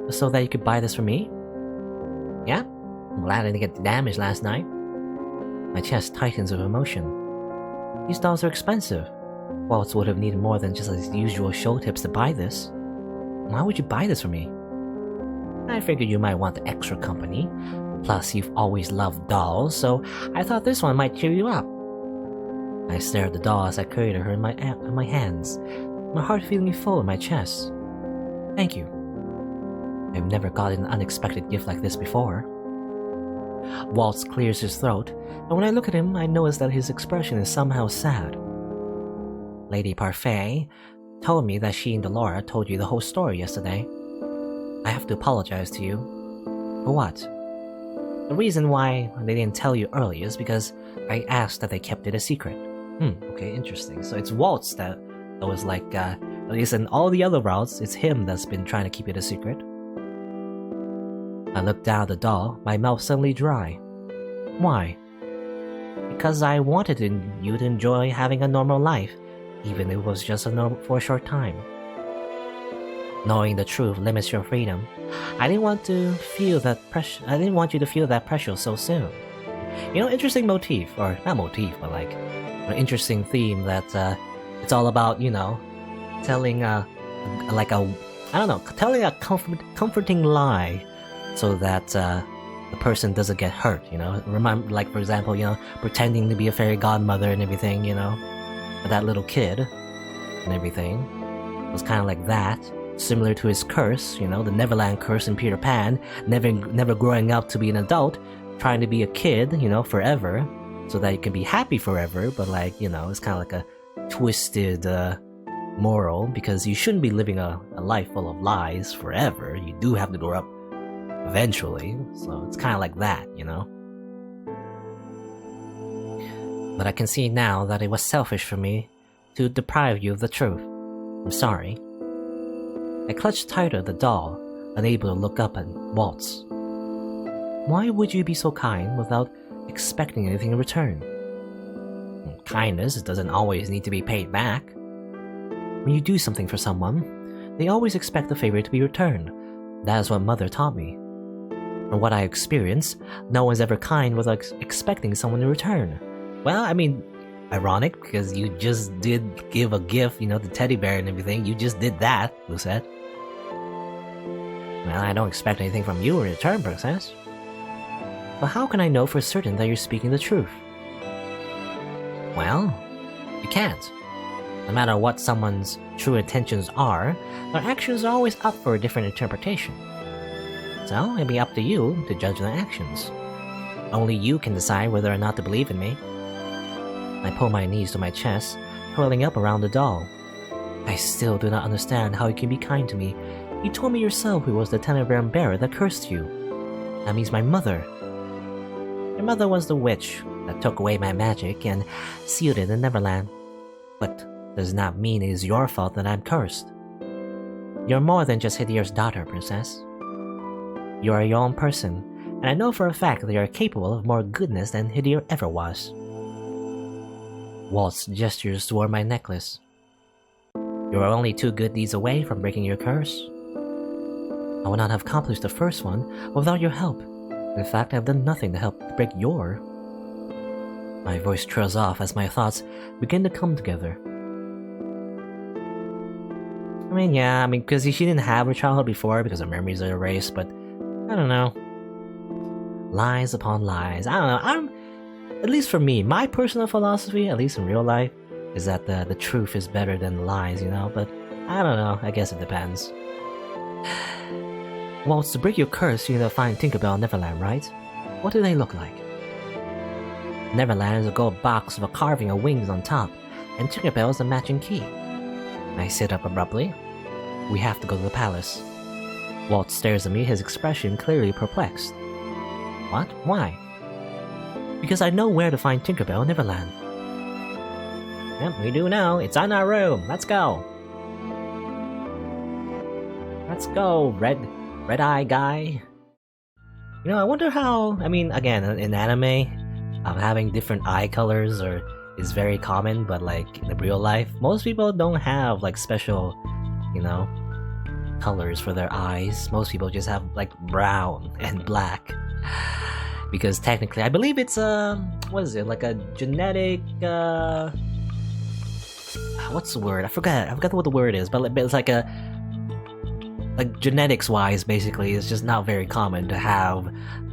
was so that you could buy this for me? Yeah? I'm glad I didn't get damaged last night. My chest tightens with emotion. These dolls are expensive. Waltz would have needed more than just his usual show tips to buy this. Why would you buy this for me? I figured you might want the extra company. Plus, you've always loved dolls, so I thought this one might cheer you up. I stared at the doll as I carried her in my hands, my heart feeling full in my chest. Thank you. I've never gotten an unexpected gift like this before. Waltz clears his throat, and when I look at him, I notice that his expression is somehow sad. Lady Parfait told me that she and Delora told you the whole story yesterday. I have to apologize to you. For what? The reason why they didn't tell you earlier is because I asked that they kept it a secret. Okay, interesting. So it's Waltz that was like, at least in all the other routes, it's him that's been trying to keep it a secret. I looked down at the doll, my mouth suddenly dry. Why? Because I wanted you to enjoy having a normal life, even if it was just for a short time. Knowing the truth limits your freedom. I didn't want you to feel that pressure so soon. You know, interesting motif, or not motif, but like an interesting theme that it's all about, you know, telling telling a comforting lie so that the person doesn't get hurt. You know, remember, like for example, you know, pretending to be a fairy godmother and everything. You know, for that little kid and everything. It was kind of like that. Similar to his curse, you know, the Neverland curse in Peter Pan, never growing up to be an adult, trying to be a kid, you know, forever, so that you can be happy forever, but like, you know, it's kind of like a twisted moral, because you shouldn't be living a life full of lies forever. You do have to grow up eventually, so it's kind of like that, you know. But I can see now that it was selfish for me to deprive you of the truth. I'm sorry. I clutched tighter the doll, unable to look up at Waltz. Why would you be so kind without expecting anything in return? Kindness doesn't always need to be paid back. When you do something for someone, they always expect the favor to be returned. That is what Mother taught me. From what I experienced, no one's ever kind without expecting someone to return. Well, I mean, ironic, because you just did give a gift, you know, the teddy bear and everything. You just did that, Lucette. Well, I don't expect anything from you in return, Princess. But how can I know for certain that you're speaking the truth? Well, you can't. No matter what someone's true intentions are, their actions are always up for a different interpretation. So, it'll be up to you to judge their actions. Only you can decide whether or not to believe in me. I pull my knees to my chest, curling up around the doll. I still do not understand how you can be kind to me. You told me yourself who was the teddy bearer that cursed you. That means my mother. Your mother was the witch that took away my magic and sealed it in Neverland. But does not mean it is your fault that I'm cursed. You're more than just Hideyar's daughter, Princess. You are your own person, and I know for a fact that you are capable of more goodness than Hideyar ever was. Waltz gestures toward my necklace. You are only 2 good deeds away from breaking your curse. I would not have accomplished the first one without your help. In fact, I have done nothing to help break your. My voice trails off as my thoughts begin to come together. I mean, because she didn't have a childhood before because her memories are erased, but I don't know. Lies upon lies. I don't know. At least for me, my personal philosophy, at least in real life, is that the truth is better than lies, you know? But I don't know. I guess it depends. Well, to break your curse, you need to find Tinkerbell in Neverland, right? What do they look like? Neverland is a gold box with a carving of wings on top, and Tinkerbell is a matching key. I sit up abruptly. We have to go to the palace. Waltz stares at me, his expression clearly perplexed. What? Why? Because I know where to find Tinkerbell in Neverland. Yep, we do now. It's in our room. Let's go. Let's go, red-eye guy. You know, I wonder how... I mean, again, in anime, having different eye colors is very common, but like, in real life, most people don't have, like, special, you know, colors for their eyes. Most people just have, like, brown and black. Because technically, I believe it's what is it? Like a genetic what's the word? I forgot what the word is, but it's like genetics-wise, basically, it's just not very common to have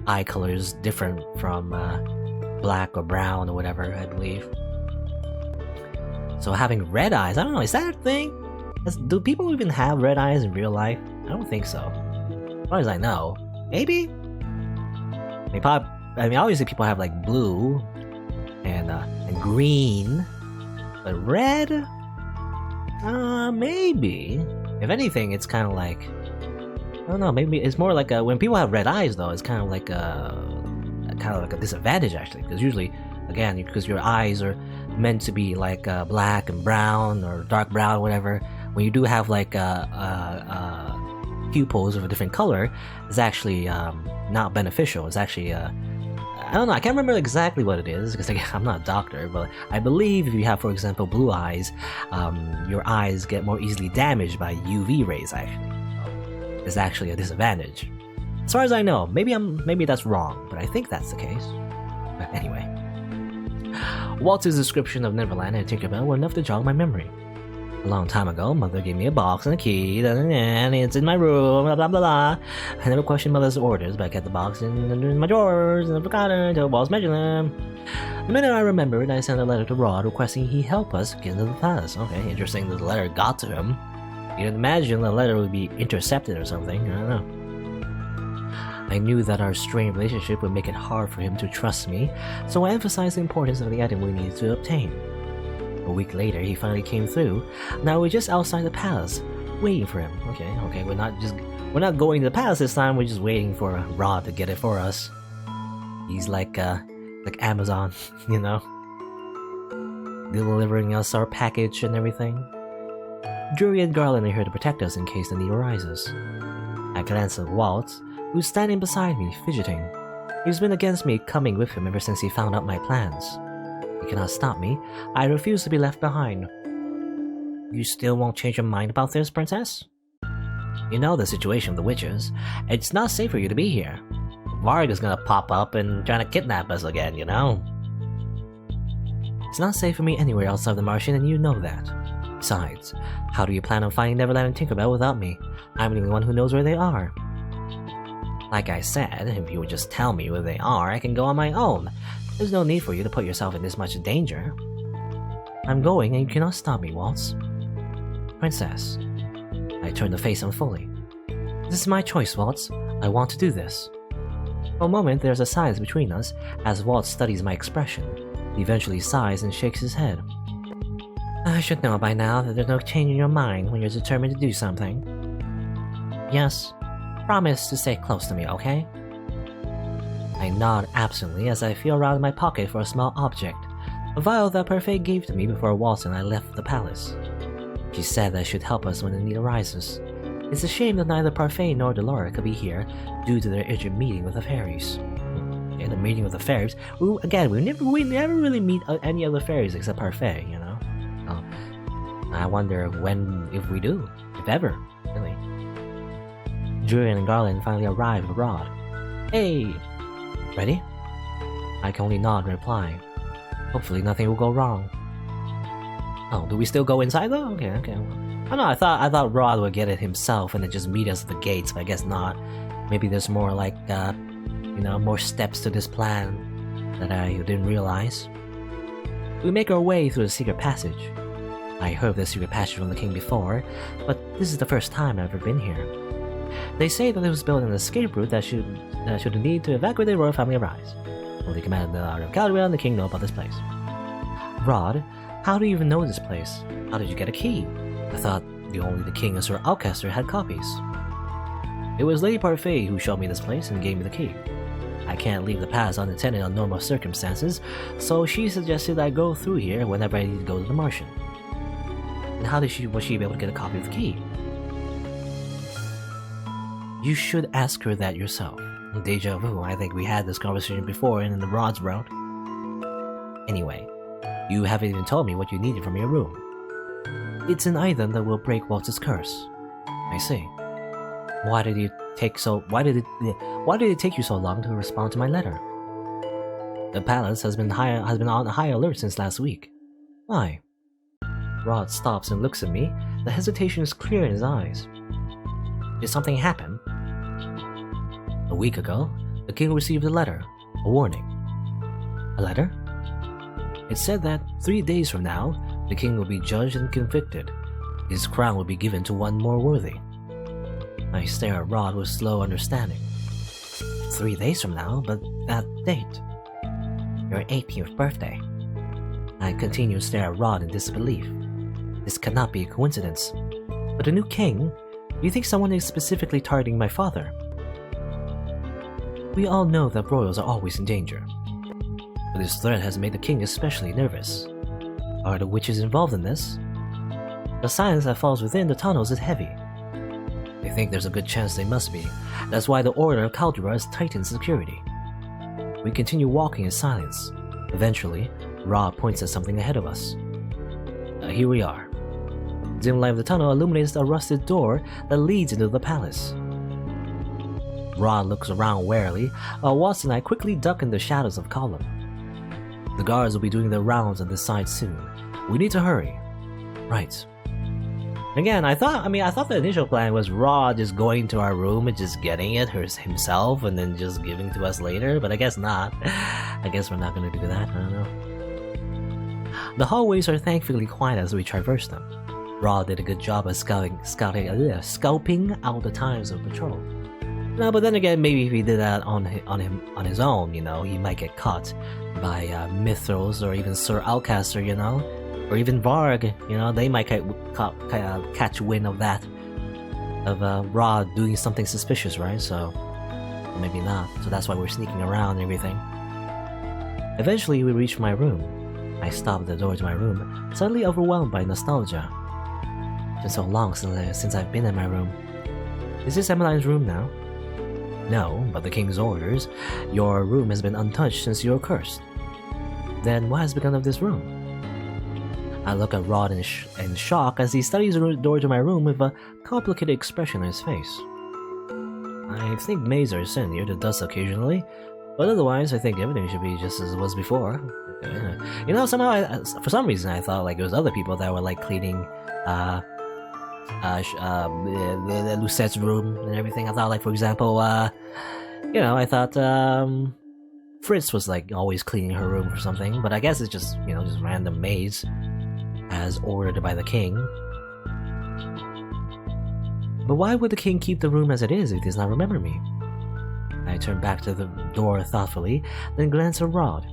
eye colors different from black or brown or whatever, I believe. So having red eyes, I don't know, is that a thing? Do people even have red eyes in real life? I don't think so. As far as I know. Maybe? Obviously people have like blue and green, but red? Maybe. If anything, it's kind of like, I don't know. Maybe it's more like when people have red eyes, though. It's kind of like a disadvantage actually, because usually, again, because your eyes are meant to be like black and brown or dark brown, whatever. When you do have like pupils of a different color, it's actually not beneficial. It's actually I don't know. I can't remember exactly what it is because I'm not a doctor, but I believe if you have, for example, blue eyes, your eyes get more easily damaged by UV rays. Actually, it's actually a disadvantage. As far as I know, maybe that's wrong, but I think that's the case. But anyway, Waltz's description of Neverland and Tinkerbell were enough to jog my memory. A long time ago, Mother gave me a box and a key, and it's in my room, blah blah blah. I never questioned Mother's orders, but I kept the box in my drawers and I forgot it until Waltz mentioned them. The minute I remembered, I sent a letter to Rod requesting he help us get into the palace. Okay, interesting that the letter got to him. You can imagine the letter would be intercepted or something, I don't know. I knew that our strained relationship would make it hard for him to trust me, so I emphasized the importance of the item we needed to obtain. A week later, he finally came through. Now we're just outside the palace, waiting for him. Okay, we're not going to the palace this time. We're just waiting for Rod to get it for us. He's like Amazon, you know, delivering us our package and everything. Drury and Garland are here to protect us in case the need arises. I glanced at Waltz, who's standing beside me, fidgeting. He's been against me coming with him ever since he found out my plans. He cannot stop me. I refuse to be left behind. You still won't change your mind about this, Princess? You know the situation of the witches. It's not safe for you to be here. Varg is gonna pop up and try to kidnap us again, you know? It's not safe for me anywhere outside the Martian, and you know that. Besides, how do you plan on finding Neverland and Tinkerbell without me? I'm the only one who knows where they are. Like I said, if you would just tell me where they are, I can go on my own. There's no need for you to put yourself in this much danger. I'm going, and you cannot stop me, Waltz. Princess. I turned to face him fully. This is my choice, Waltz. I want to do this. For a moment, there's a silence between us as Waltz studies my expression. He eventually sighs and shakes his head. I should know by now that there's no change in your mind when you're determined to do something. Yes. Promise to stay close to me, okay? I nod absently as I feel around in my pocket for a small object, a vial that Parfait gave to me before Waltz and I left the palace. She said that should help us when the need arises. It's a shame that neither Parfait nor Delora could be here due to their urgent meeting with the fairies. Okay, the meeting with the fairies. We never really meet any other fairies except Parfait, you know. I wonder if we do, if ever, really. Julian and Garland finally arrived with Rod. Hey! Ready? I can only nod and reply. Hopefully nothing will go wrong. Oh, do we still go inside though? Okay. I don't know, I thought Rod would get it himself and then just meet us at the gates, but I guess not. Maybe there's more like, more steps to this plan that I didn't realize. We make our way through the secret passage. I heard of the secret passage from the king before, but this is the first time I've ever been here. They say that it was built an escape route that should the need to evacuate the royal family arise. Only command the Army of Calderon and the king know about this place. Rod, how do you even know this place? How did you get a key? I thought only the king and Sir Alcester had copies. It was Lady Parfait who showed me this place and gave me the key. I can't leave the palace unattended on normal circumstances, so she suggested I go through here whenever I need to go to the Martian. And how was she be able to get a copy of the key? You should ask her that yourself. Deja vu, I think we had this conversation before in the Rod's route. Anyway, you haven't even told me what you needed from your room. It's an item that will break Waltz's curse. I see. Why did it take you so long to respond to my letter? The palace has been on high alert since last week. Why? Rod stops and looks at me. The hesitation is clear in his eyes. Did something happen? A week ago, the king received a letter, a warning. A letter? It said that 3 days from now, the king will be judged and convicted. His crown will be given to one more worthy. I stare at Rod with slow understanding. 3 days from now, but that date. Your 18th birthday. I continue to stare at Rod in disbelief. This cannot be a coincidence. But a new king? Do you think someone is specifically targeting my father? We all know that royals are always in danger. But this threat has made the king especially nervous. Are the witches involved in this? The silence that falls within the tunnels is heavy. I think there's a good chance they must be. That's why the Order of Caldera has tightened security. We continue walking in silence. Eventually, Rod points at something ahead of us. Here we are. Dim light of the tunnel illuminates a rusted door that leads into the palace. Rod looks around warily, while Waltz and I quickly duck in the shadows of column. The guards will be doing their rounds on this side soon. We need to hurry. Right. Again, I thought the initial plan was Rod just going to our room and just getting it himself and then just giving to us later, but I guess not. I guess we're not gonna do that, I don't know. The hallways are thankfully quiet as we traverse them. Rod did a good job of scalping out the times of patrol. No, but then again, maybe if he did that on his own, you know, he might get caught by Mythros or even Sir Alcaster, you know, or even Varg, you know, they might catch wind of that, of Rod doing something suspicious, right? So maybe not. So that's why we're sneaking around and everything. Eventually, we reach my room. I stop at the door to my room, suddenly overwhelmed by nostalgia. It's been so long since I've been in my room. Is this Emmeline's room now? No, but the king's orders. Your room has been untouched since you were cursed. Then what has become of this room? I look at Rod in shock as he studies the door to my room with a complicated expression on his face. I think maids are sent here to dust occasionally, but otherwise I think everything should be just as it was before. You know, somehow, for some reason I thought like it was other people that were like cleaning Lucette's room and everything. I thought like, for example, you know, I thought Fritz was like always cleaning her room or something, but I guess it's just, you know, just random maids as ordered by the king. But why would the king keep the room as it is if he does not remember me? I turn back to the door thoughtfully, then glance at Rod.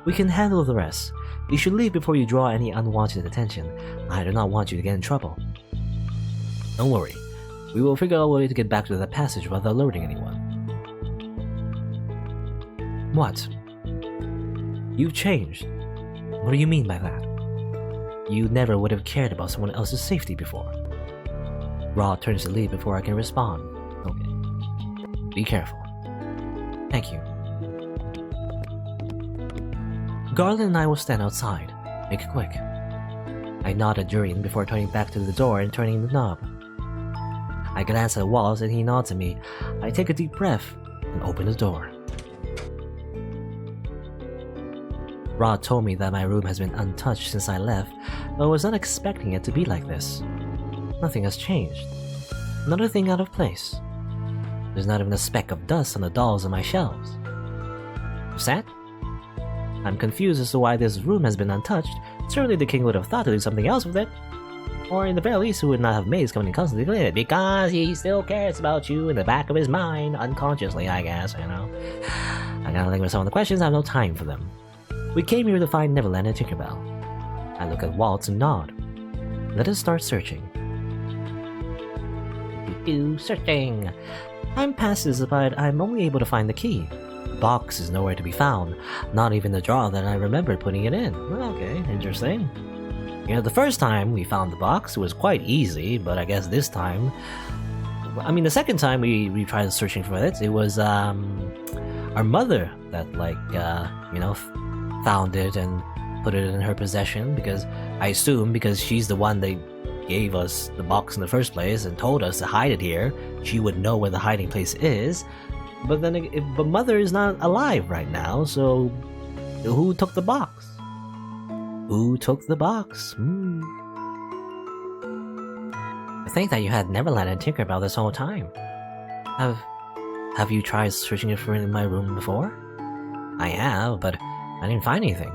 We can handle the rest. You should leave before you draw any unwanted attention. I do not want you to get in trouble. Don't worry. We will figure out a way to get back to that passage without alerting anyone. What? You've changed. What do you mean by that? You never would have cared about someone else's safety before. Rod turns to leave before I can respond. Okay. Be careful. Thank you. Garland and I will stand outside. Make it quick. I nod at Jurian before turning back to the door and turning the knob. I glance at Waltz and he nods at me. I take a deep breath and open the door. Rod told me that my room has been untouched since I left, but I was not expecting it to be like this. Nothing has changed. Another thing out of place. There's not even a speck of dust on the dolls on my shelves. What's that? I'm confused as to why this room has been untouched. Certainly the king would have thought to do something else with it. Or in the very least, he would not have maids coming constantly clean it, because he still cares about you in the back of his mind, unconsciously, I guess, you know. I gotta think with some of the questions, I have no time for them. We came here to find Neverland and Tinkerbell. I look at Waltz and nod. Let us start searching. Searching! Time passes, but I'm only able to find the key. The box is nowhere to be found, not even the drawer that I remembered putting it in. Okay, interesting. You know, the first time we found the box was quite easy, but I guess this time... I mean, the second time we tried searching for it, it was, our mother that, like, you know, found it and put it in her possession, because I assume because she's the one that gave us the box in the first place and told us to hide it here, she would know where the hiding place is. But then, but Mother is not alive right now, so who took the box? Who took the box? I think that you had Neverland and Tinkerbell this whole time. Have you tried searching for it in my room before? I have, but I didn't find anything.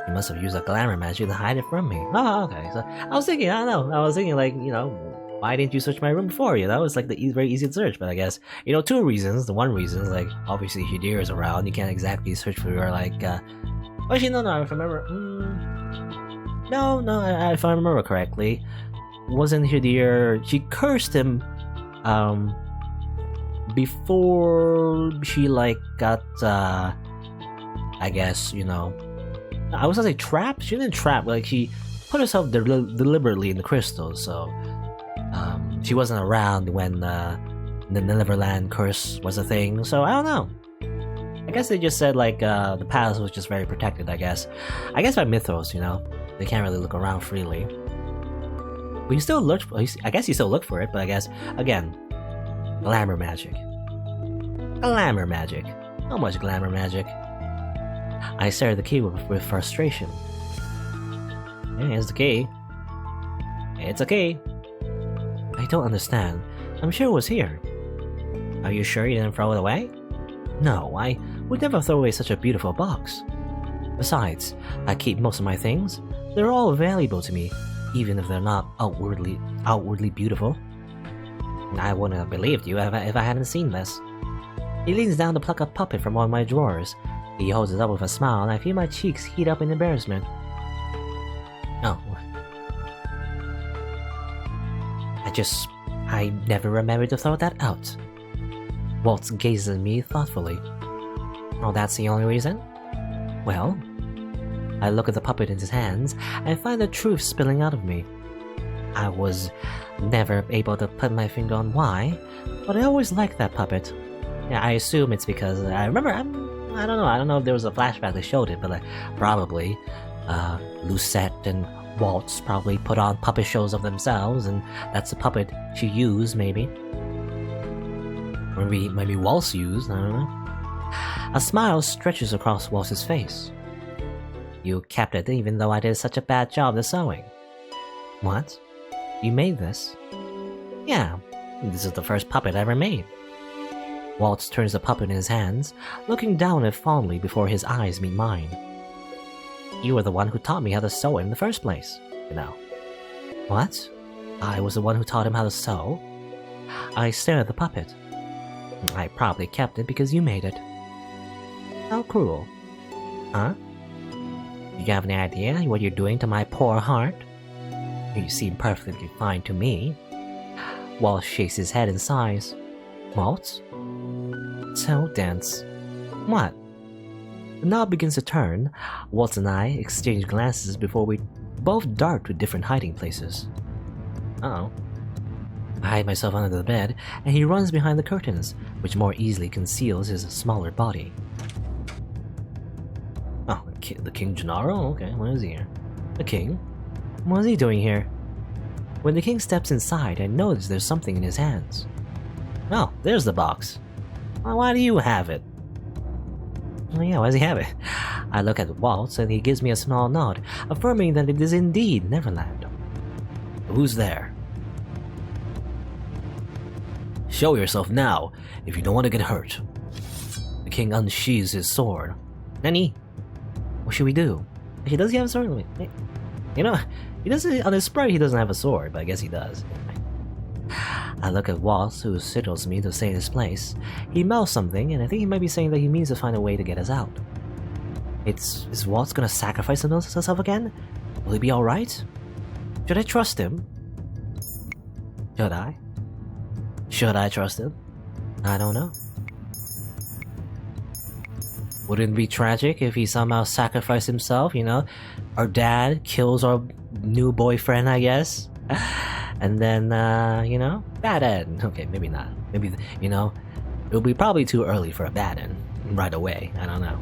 You must have used a glamour magic to hide it from me. Oh, okay. So I was thinking, I don't know. I was thinking, like, you know, why didn't you search my room before? Yeah, that was like the very easy to search. But I guess, you know, two reasons. The one reason is like, obviously Hideo is around. You can't exactly search for your like, actually, no, if I remember, if I remember correctly, wasn't Hideo, she cursed him, before she like got, I guess, you know, I was gonna say trapped. She didn't trap. Like she put herself deliberately in the crystals. So she wasn't around when the Neverland curse was a thing. So I don't know. I guess they just said like the palace was just very protected. I guess by mythos, you know, they can't really look around freely. But you still look. I guess you still look for it. But I guess again, glamour magic. Glamour magic. How much glamour magic? I stare at the key with frustration. Here's the key. It's a key. I don't understand. I'm sure it was here. Are you sure you didn't throw it away? No, I would never throw away such a beautiful box. Besides, I keep most of my things. They're all valuable to me, even if they're not outwardly beautiful. I wouldn't have believed you if I hadn't seen this. He leans down to pluck a puppet from one of my drawers. He holds it up with a smile, and I feel my cheeks heat up in embarrassment. Oh. I never remembered to throw that out. Waltz gazes at me thoughtfully. Oh, that's the only reason? Well, I look at the puppet in his hands and find the truth spilling out of me. I was never able to put my finger on why, but I always liked that puppet. Yeah, I assume it's because I remember, I don't know if there was a flashback that showed it, but like, probably Lucette and Waltz probably put on puppet shows of themselves, and that's the puppet she used, maybe. Or maybe Waltz used, I don't know. A smile stretches across Waltz's face. You kept it even though I did such a bad job of sewing. What? You made this? Yeah, this is the first puppet I ever made. Waltz turns the puppet in his hands, looking down at it fondly before his eyes meet mine. You were the one who taught me how to sew in the first place, you know. What? I was the one who taught him how to sew? I stare at the puppet. I probably kept it because you made it. How cruel. Huh? Do you have any idea what you're doing to my poor heart? You seem perfectly fine to me. Waltz shakes his head and sighs. Waltz? So dense. What? The knob begins to turn. Waltz and I exchange glances before we both dart to different hiding places. Uh-oh. I hide myself under the bed, and he runs behind the curtains, which more easily conceals his smaller body. Oh, the King Gennaro? Okay, what is he here? The king? What is he doing here? When the king steps inside, I notice there's something in his hands. Oh, there's the box. Well, why do you have it? Oh yeah, why does he have it? I look at Waltz and he gives me a small nod, affirming that it is indeed Neverland. Who's there? Show yourself now, if you don't want to get hurt. The king unsheathes his sword. Nani? What should we do? Actually, does he have a sword? You know, he doesn't. On his sprite, he doesn't have a sword, but I guess he does. I look at Waltz, who signals me to stay in his place. He mouths something, and I think he might be saying that he means to find a way to get us out. Is Waltz gonna sacrifice himself again? Will he be alright? Should I trust him? Should I? Should I trust him? I don't know. Wouldn't it be tragic if he somehow sacrificed himself, you know? Our dad kills our new boyfriend, I guess? And then, you know, bad end. Okay, maybe not. Maybe, you know, it'll be probably too early for a bad end right away. I don't know.